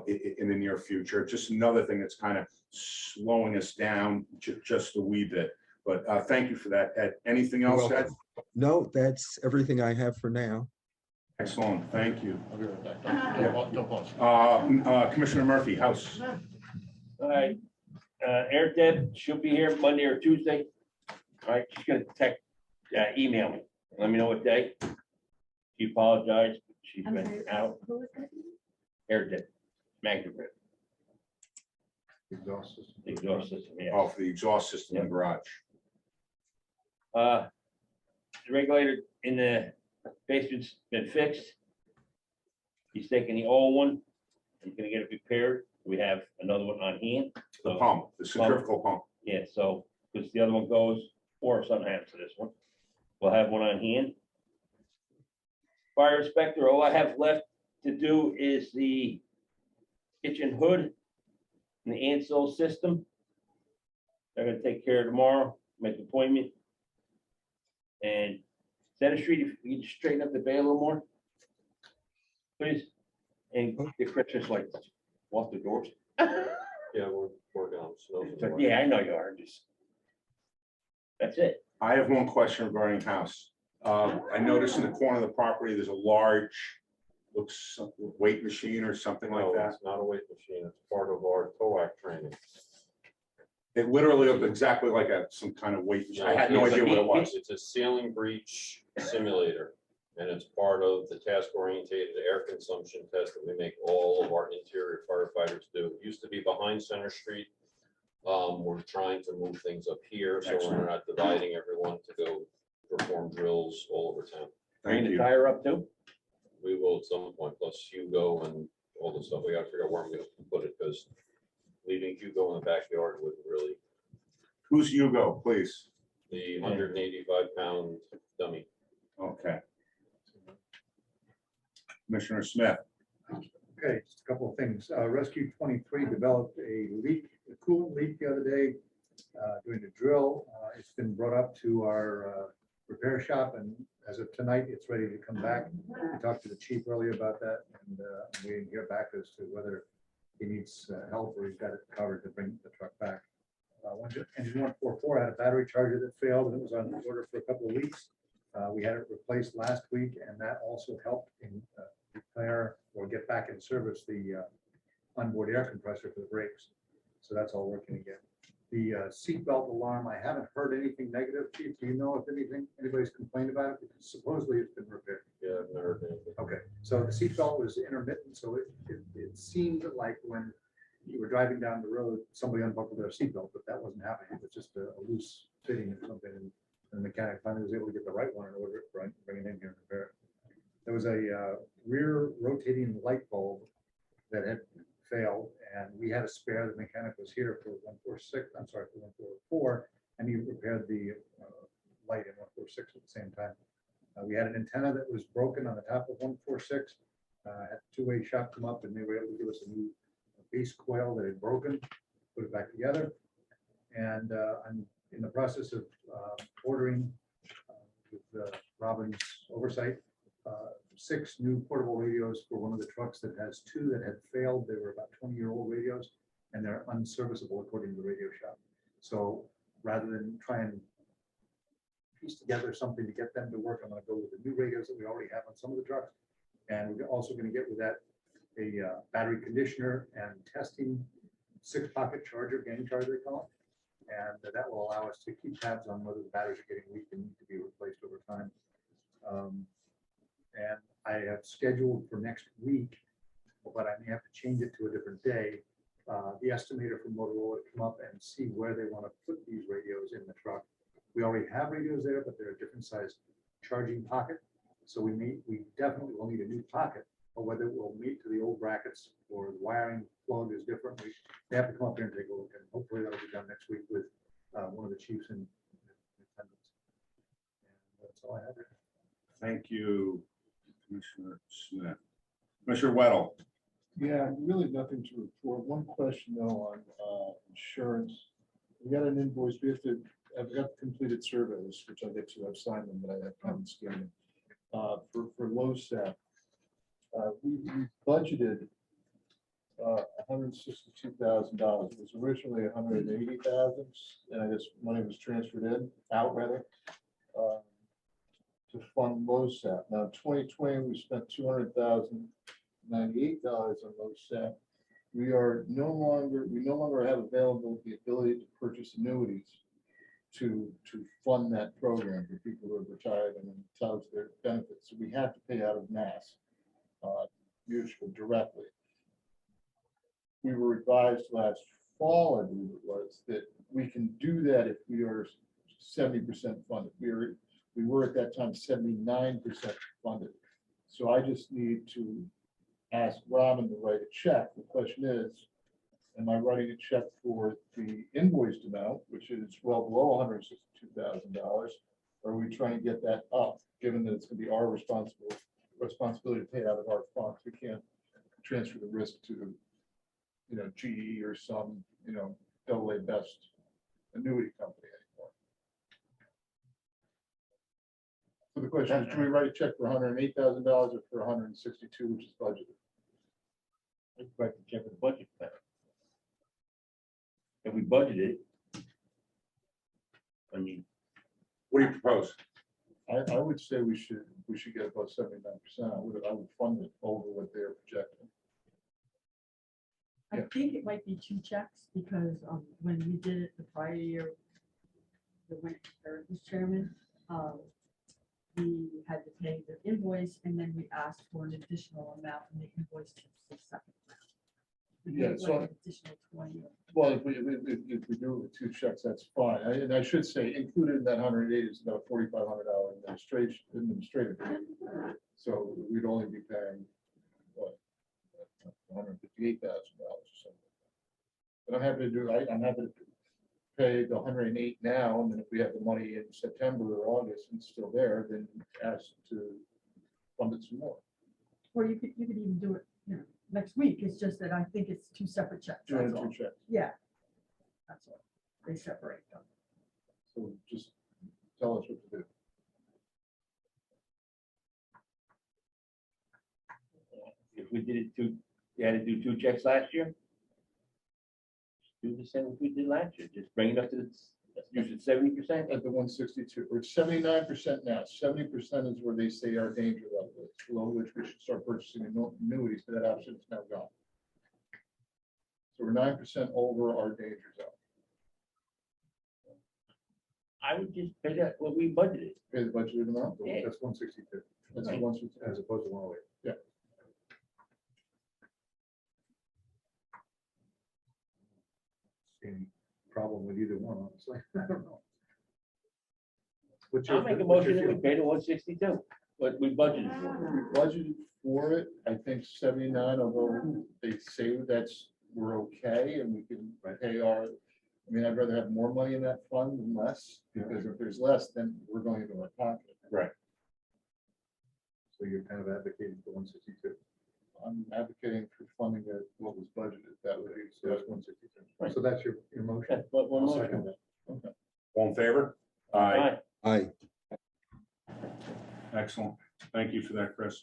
in the near future. Just another thing that's kind of slowing us down just a wee bit. But thank you for that, Ed. Anything else, Ed? No, that's everything I have for now. Excellent, thank you. I'll be right back. Don't pause. Commissioner Murphy, House. All right, Air Deb, she'll be here Monday or Tuesday. All right, she's gonna email me, let me know what day. She apologized, but she's I'm been sorry, out. who was gonna be? Air Deb, Magna Grid, Exhaust system. the exhaust system, yeah. Oh, for the exhaust system in the garage. The regulator in the basement's been fixed. He's taking the old one. He's gonna get it repaired. We have another one on hand. The So, pump, the centrifugal pump. yeah, so, because the other one goes, or something happens to this one, we'll have one on hand. Fire inspector, all I have left to do is the kitchen hood and the Ansel system. They're gonna take care of tomorrow, make an appointment. And Center Street, if you can straighten up the bay a little more. Please, and the Christmas lights off the doors. Yeah, we're working on snow. But yeah, I know you are, just. That's it. I have one question regarding house. I noticed in the corner of the property, there's a large, looks weight machine or something like No, that. it's not a weight machine. It's part of our TOAC training. It literally looked exactly like some kind of weight machine. I had no It's idea what it was. It's a ceiling breach simulator, and it's part of the task-oriented air consumption test that we make all of our interior firefighters do. It used to be behind Center Street. We're trying to move things up here, so we're not dividing everyone to go perform drills all over town. Bring Thank the you. tire up too. We will at some point, plus Hugo and all the stuff. We gotta figure out where I'm gonna put it, because leaving Hugo in the backyard would really, Who's Hugo, please? the 185-pound dummy. Okay. Commissioner Smith. Okay, just a couple of things. Rescue 23 developed a leak, a coolant leak the other day during the drill. It's been brought up to our repair shop, and as of tonight, it's ready to come back. We talked to the chief earlier about that, and we didn't hear back as to whether he needs help or he's got it covered to bring the truck back. Engine 144 had a battery charger that failed, and it was on order for a couple of weeks. We had it replaced last week, and that also helped in repair or get back in service the onboard air compressor for the brakes. So that's all working again. The seatbelt alarm, I haven't heard anything negative. Chief, do you know if anybody's complained about it? Because supposedly it's been repaired. Yeah, I've never heard anything. Okay, so the seatbelt was intermittent, so it seemed like when you were driving down the road, somebody unbuckled their seatbelt, but that wasn't happening. It was just a loose fitting or something, and the mechanic finally was able to get the right one in order, right, bring it in here and repair it. There was a rear rotating light bulb that had failed, and we had a spare. The mechanic was here for 146, I'm sorry, for 144, and he repaired the light in 146 at the same time. We had an antenna that was broken on the top of 146. Had a two-way shop come up, and they were able to give us a new base coil that had broken, put it back together. And I'm in the process of ordering with Robin's oversight 6 new portable radios for one of the trucks that has 2 that had failed. They were about 20-year-old radios, and they're unserviceable according to the radio shop. So rather than try and piece together something to get them to work, I'm going to go with the new radios that we already have on some of the trucks. And we're also going to get with that a battery conditioner and testing 6-pocket charger, gang charger they call it. And that will allow us to keep tabs on whether the batteries are getting weak and need to be replaced over time. And I have scheduled for next week, but I may have to change it to a different day. The estimator from Motorola to come up and see where they want to put these radios in the truck. We already have radios there, but they're a different size charging pocket. So we definitely will need a new pocket, but whether it will meet to the old brackets or the wiring plug is different. They have to come up here and take a look, and hopefully that'll be done next week with one of the chiefs in attendance. And that's all I have. Thank you, Commissioner Smith. Commissioner Weddle. Yeah, really nothing to report. One question though on insurance. We got an invoice. I've got completed surveys, which I'll get to. I've signed them, but I haven't scanned them. For LoSAP, we budgeted $162,000. It was originally $180,000, and I guess money was transferred out rather, to fund LoSAP. Now, 2020, we spent $200,098 on LoSAP. We no longer have available the ability to purchase annuities to fund that program for people who have retired and entitled to their benefits. So we have to pay out of Mass, usually directly. We were advised last fall, I believe it was, that we can do that if we are 70% funded. We were at that time 79% funded. So I just need to ask Robin to write a check. The question is, am I writing a check for the invoiced amount, which is well below $162,000? Or are we trying to get that up, given that it's going to be our responsibility to pay out of our funds? We can't transfer the risk to, GE or some, AA best annuity company anymore. So the question is, do we write a check for $108,000 or for $162,000, which is budgeted? Let's write the check with the budget. If we budgeted, I mean, What do you propose? I would say we should get about 79%. I would fund it over what they're projecting. I think it might be two checks because when we did it the prior year, when Eric was chairman, we had to pay the invoice and then we asked for an additional amount and the invoice tips the second round. We Yeah, paid so- like an additional 20. Well, if we do it with two checks, that's fine. And I should say, included in that 108 is about $4,500 administrative fee. So we'd only be paying, what, $158,000 or something. But I'm happy to do, I'm happy to pay the 108 now, and then if we have the money in September or August and it's still there, then ask to fund it some more. Or you could even do it, next week. It's just that I think it's two separate checks. Doing That's all. two checks. Yeah. That's all. They separate them. So just tell us what to do. if we did it you had to do two checks last year. Do the same as we did last year, just bring it up to the, let's use it 70%. At the 162, or 79% now. 70% is where they say our danger level is, below which we should start purchasing annuities, but that option is now gone. So we're 9% over our danger zone. I would just pay that what we budgeted. Pay the budgeted amount. Yeah. That's 162, That's Right. 162. as opposed to 108. Yeah. Any problem with either one, honestly. I don't know. What's I'll your- make a what's your motion that we feeling? pay the 162, what we budgeted for. We budgeted for it, I think 79, although they say we're okay and we can pay I mean, I'd rather have more money in that fund than less, because if there's less, then we're going into our pocket. So you're kind of advocating for 162. I'm advocating for funding at what was budgeted, that would be, so that's 162. So that's your motion. That's what one I'll motion. second that. Okay. All in favor? Aye. Aye. Excellent. Thank you for that, Chris.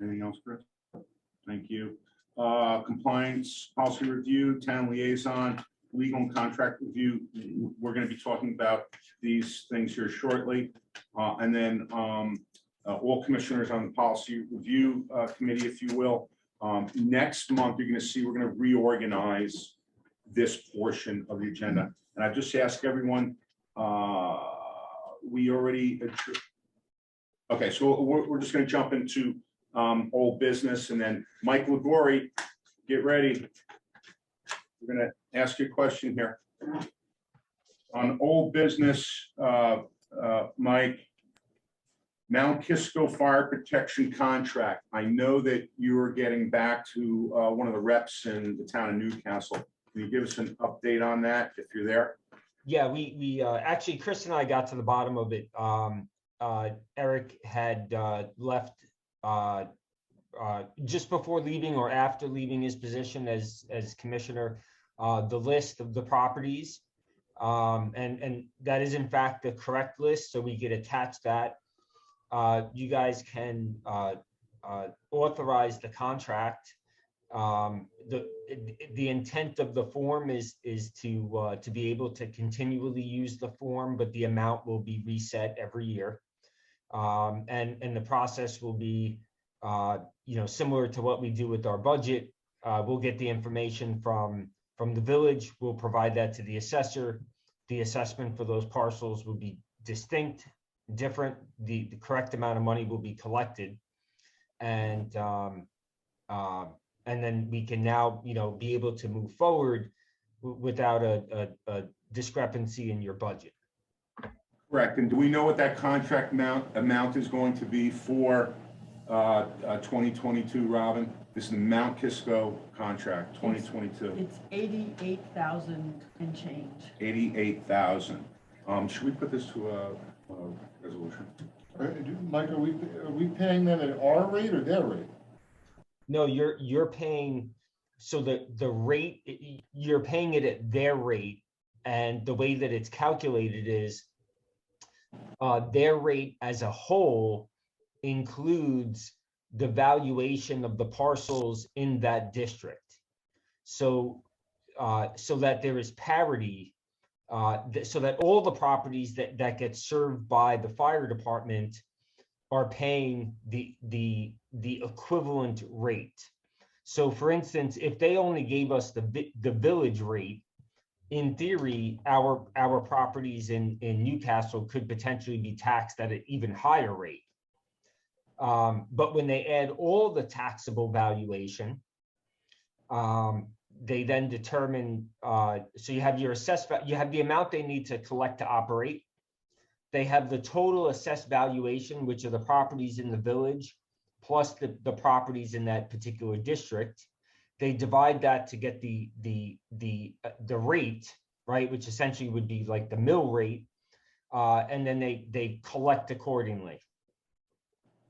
Anything else, Chris? Thank you. Compliance policy review, town liaison, legal and contract review. We're going to be talking about these things here shortly. And then all commissioners on the policy review committee, if you will. Next month, you're going to see we're going to reorganize this portion of the agenda. And I just ask everyone, we already, okay, so we're just going to jump into old business, and then Mike Ligori, get ready. We're going to ask you a question here. On old business, Mike, Mount Kisco Fire Protection Contract. I know that you are getting back to one of the reps in the town of Newcastle. Can you give us an update on that if you're there? Yeah, we actually, Chris and I got to the bottom of it. Eric had left just before leaving or after leaving his position as commissioner, the list of the properties. And that is in fact the correct list, so we could attach that. You guys can authorize the contract. The intent of the form is to be able to continually use the form, but the amount will be reset every year. And the process will be similar to what we do with our budget. We'll get the information from the village. We'll provide that to the assessor. The assessment for those parcels will be distinct, different. The correct amount of money will be collected, and then we can now be able to move forward without a discrepancy in your budget. Correct. And do we know what that contract amount is going to be for 2022, Robin? This is the Mount Kisco contract, 2022. It's 88,000 and change. 88,000. Should we put this to a resolution? Mike, are we paying them at our rate or their rate? No, you're paying so the rate, you're paying it at their rate, and the way that it's calculated is their rate as a whole includes the valuation of the parcels in that district. So so that there is parity, so that all the properties that get served by the fire department are paying the equivalent rate. So for instance, if they only gave us the village rate, in theory, our properties in Newcastle could potentially be taxed at an even higher rate. But when they add all the taxable valuation, they then determine, so you have your assessed, you have the amount they need to collect to operate. They have the total assessed valuation, which are the properties in the village, plus the properties in that particular district. They divide that to get the rate, right, which essentially would be like the mill rate, and then they collect accordingly.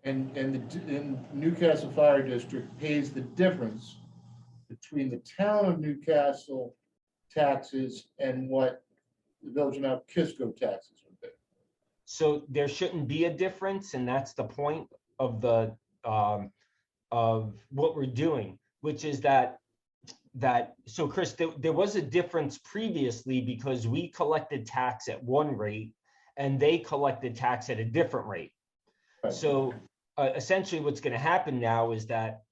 And the Newcastle Fire District pays the difference between the town of Newcastle taxes and what the village of Mount Kisco taxes would be. So there shouldn't be a difference, and that's the point of the of what we're doing, which is that so Chris, there was a difference previously because we collected tax at one rate and they collected tax at a different rate. Right. So essentially what's going to happen now is that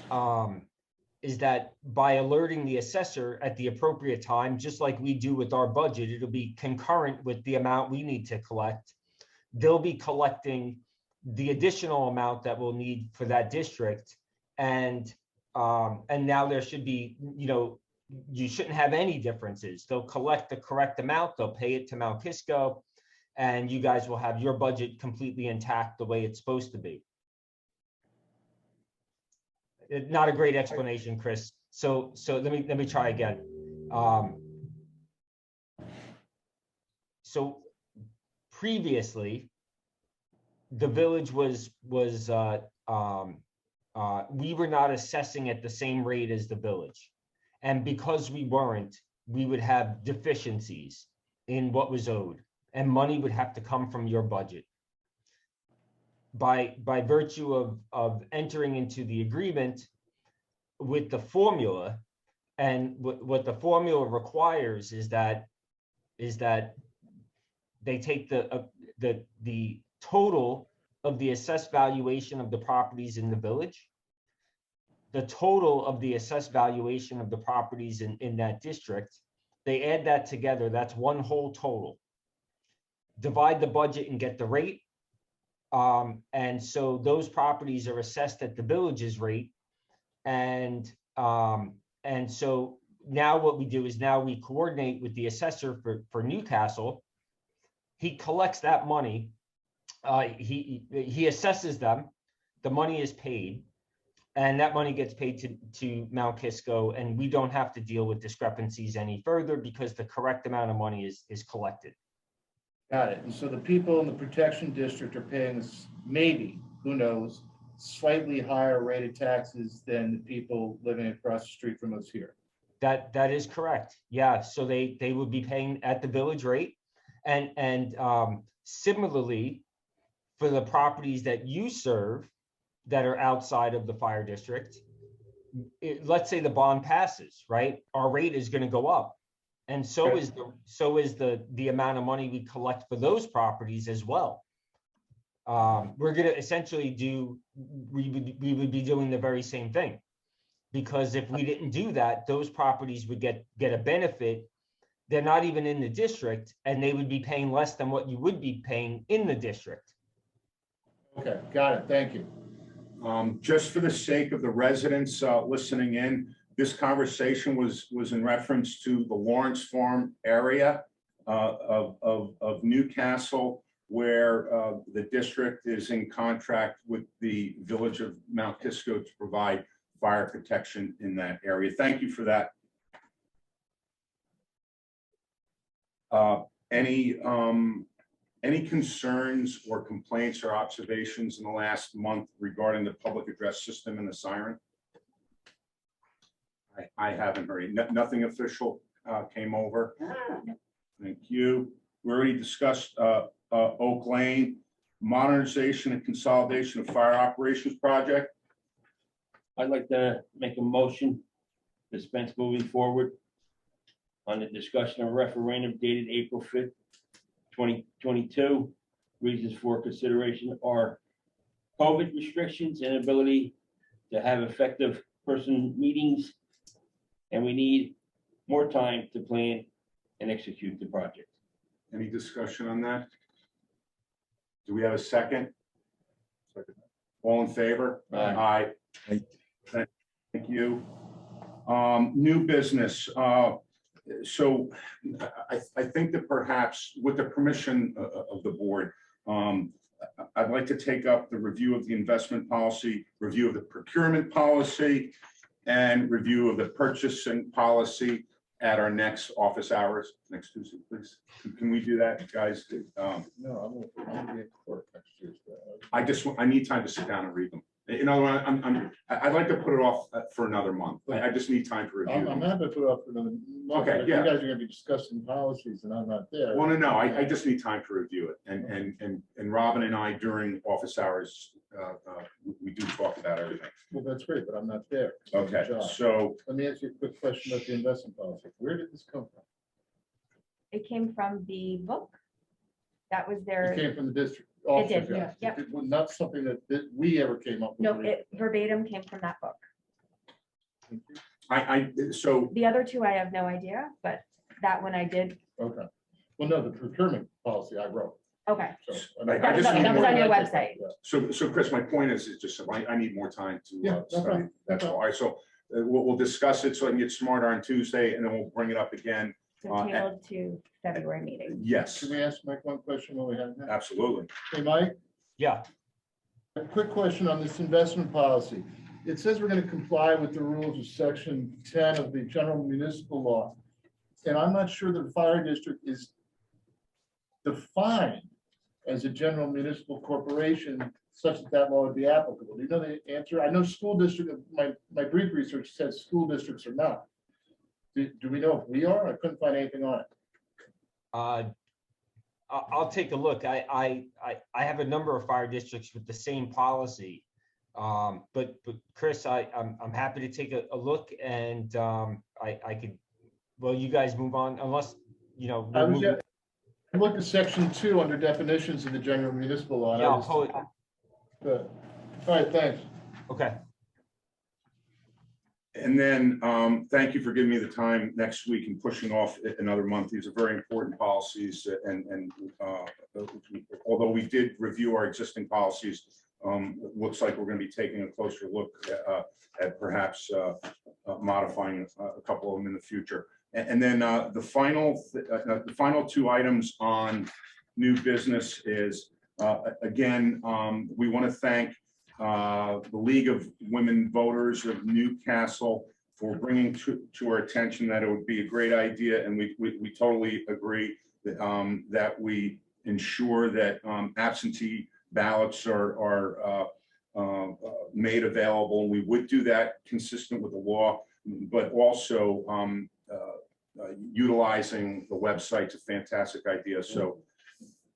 by alerting the assessor at the appropriate time, just like we do with our budget, it'll be concurrent with the amount we need to collect. They'll be collecting the additional amount that we'll need for that district. And now there should be, you shouldn't have any differences. They'll collect the correct amount, they'll pay it to Mount Kisco, and you guys will have your budget completely intact the way it's supposed to be. Not a great explanation, Chris. So let me try again. So previously, the village was we were not assessing at the same rate as the village, and because we weren't, we would have deficiencies in what was owed, and money would have to come from your budget. By virtue of entering into the agreement with the formula, and what the formula requires is that they take the total of the assessed valuation of the properties in the village, the total of the assessed valuation of the properties in that district, they add that together, that's one whole total. Divide the budget and get the rate. And so those properties are assessed at the village's rate. And so now what we do is now we coordinate with the assessor for Newcastle. He collects that money. He assesses them. The money is paid, and that money gets paid to Mount Kisco, and we don't have to deal with discrepancies any further because the correct amount of money is collected. Got it. And so the people in the protection district are paying this, maybe, who knows, slightly higher rate of taxes than the people living across the street from us here. That is correct. Yeah. So they would be paying at the village rate, and similarly for the properties that you serve that are outside of the fire district, let's say the bond passes, right? Our rate is going to go up. And so is the amount of money we collect for those properties as well. We're going to essentially we would be doing the very same thing, because if we didn't do that, those properties would get a benefit. They're not even in the district, and they would be paying less than what you would be paying in the district. Okay, got it. Thank you. Just for the sake of the residents listening in, this conversation was in reference to the Lawrence Farm area of Newcastle, where the district is in contract with the village of Mount Kisco to provide fire protection in that area. Thank you for that. Any concerns or complaints or observations in the last month regarding the public address system and the siren? I haven't heard, nothing official came over. Thank you. We already discussed Oak Lane modernization and consolidation of fire operations project. I'd like to make a motion to dispense moving forward on the discussion of referendum dated April 5th, 2022. Reasons for consideration are COVID restrictions, inability to have effective person meetings, and we need more time to plan and execute the project. Any discussion on that? Do we have a second? Second. All in favor? Aye. Aye. Thank you. New business. So I think that perhaps with the permission of the board, I'd like to take up the review of the investment policy, review of the procurement policy, and review of the purchasing policy at our next office hours, next Tuesday, please. Can we do that, guys? No, I'm gonna be in court next Tuesday. I need time to sit down and read them. You know, I'd like to put it off for another month. I just need time to review I'm them. happy to put it up for another month. Okay, but yeah. You guys are gonna be discussing policies and I'm not there. Well, no, I just need time to review it. And Robin and I during office hours, we do talk about everything. Well, that's great, but I'm not there. Okay, Job. so Let me ask you a quick question about the investment policy. Where did this come from? It came from the book. That was It their, came from the district. It officer did, guys. yep. It was not something that we ever came up with. no, it verbatim came from that book. so The other two, I have no idea, but that one I did. Okay. Well, no, the procurement policy I wrote. Okay. So I That was just need that was more- on your website. So Chris, my point is just I need more time to Yeah, no study. problem. That's all. All right, so we'll discuss it so I can get smarter on Tuesday and then we'll bring it up again. So tabled to February meeting. Yes, Can we ask Mike one question while we have him? absolutely. Hey, Mike, Yeah, a quick question on this investment policy. It says we're gonna comply with the rules of section 10 of the general municipal law. And I'm not sure the fire district is defined as a general municipal corporation such that that law would be applicable. Do you know the answer? I know school district, my brief research says school districts are not. Do we know if we are? I couldn't find anything on it. I'll take a look. I have a number of fire districts with the same policy. But Chris, I'm happy to take a look and I could, well, you guys move on unless, you know. I we'll was move- I looked at section 2 under definitions of the general municipal law. and I Yeah, I'll just- pull it. Good. All right, thanks. Okay. And then, thank you for giving me the time next week and pushing off another month. These are very important policies and although we did review our existing policies, it looks like we're going to be taking a closer look at perhaps modifying a couple of them in the future. And then the final two items on new business is, again, we want to thank the League of Women Voters of Newcastle for bringing to our attention that it would be a great idea, and we totally agree that we ensure that absentee ballots are made available. We would do that consistent with the law, but also utilizing the website's a fantastic idea. So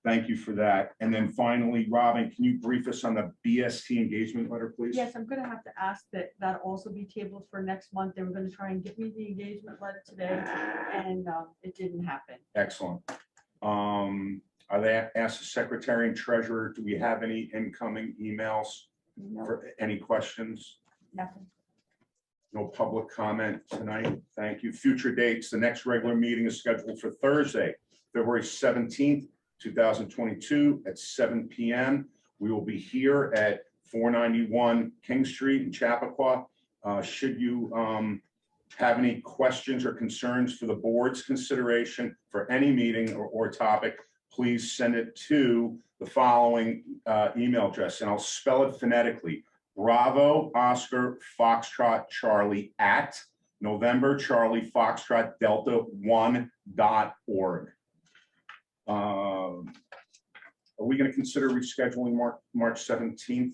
thank you for that. And then finally, Robin, can you brief us on the BST engagement letter, please? Yes, I'm gonna have to ask that that also be tabled for next month. They were gonna try and get me the engagement letter today, and it didn't happen. Excellent. Are they asked the secretary and treasurer, do we have any incoming emails No, for any questions? nothing. No public comment tonight. Thank you. Future dates. The next regular meeting is scheduled for Thursday, February 17th, 2022 at 7 p.m. We will be here at 491 King Street in Chappaqua. Should you have any questions or concerns for the board's consideration for any meeting or topic, please send it to the following email address, and I'll spell it phonetically. Bravo Oscar Foxtrot Charlie at November Charlie Foxtrot Delta 1.org. Are we going to consider rescheduling March 17th?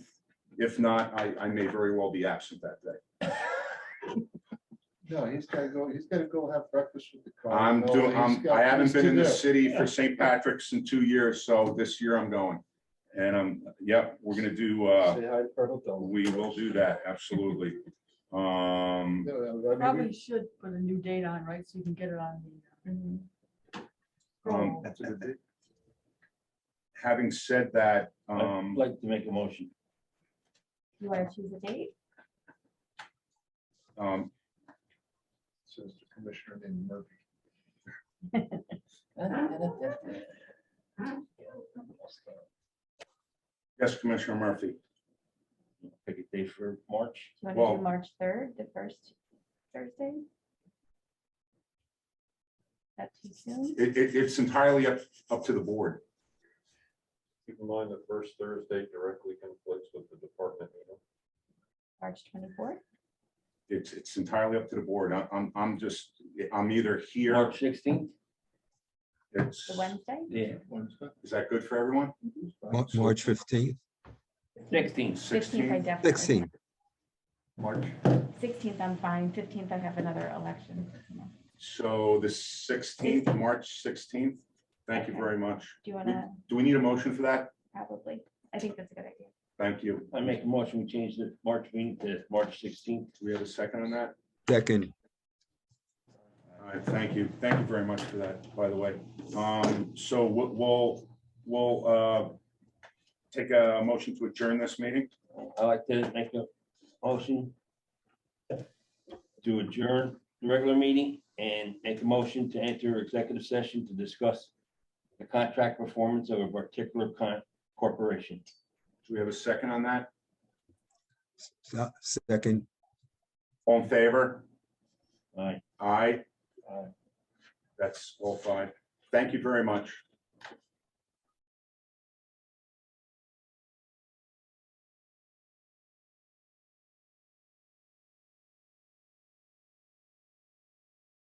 If not, I may very well be absent that day. No, he's gotta go have breakfast with the car. I'm No, doing, he's got I haven't things been to in the do. city for St. Patrick's in 2 years, so this year I'm going. And yep, we're gonna do, Say hi to Colonel Dillon. we will do that, absolutely. Yeah, I mean, Probably should put a new date on, right, so you can get it on the. Mhm. scroll. That's a good date. Having said that, I'd like to make a motion. You want to choose a date? Says the commissioner named Murphy. yes, Commissioner Murphy. Pick a date for March. Do you want to Well- do March 3rd, the first Thursday? That's too soon? It's entirely up to the board. Keep in mind the first Thursday directly conflicts with the department meeting. March 24th? It's entirely up to the board. I'm either here, March 16th? it's, The Wednesday? Yeah, is that good for everyone? March 15th, 16th. 15th, I 16th? definitely. 16th. March. 16th, I'm fine. 15th, I have another election. So the 16th, March 16th. Thank you very much. Do you want to, Do we need a motion for that? probably, I think that's a good idea. Thank you. I make a motion, we change the March meeting to March 16th. Do we have a second on that? Second, All right, thank you. Thank you very much for that, by the way. So we'll take a motion to adjourn this meeting. I'd like to make a motion to adjourn the regular meeting and make a motion to enter executive session to discuss the contract performance of a particular corporation. Do we have a second on that? second, All in favor? Aye. Aye. Aye. That's all fine. Thank you very much.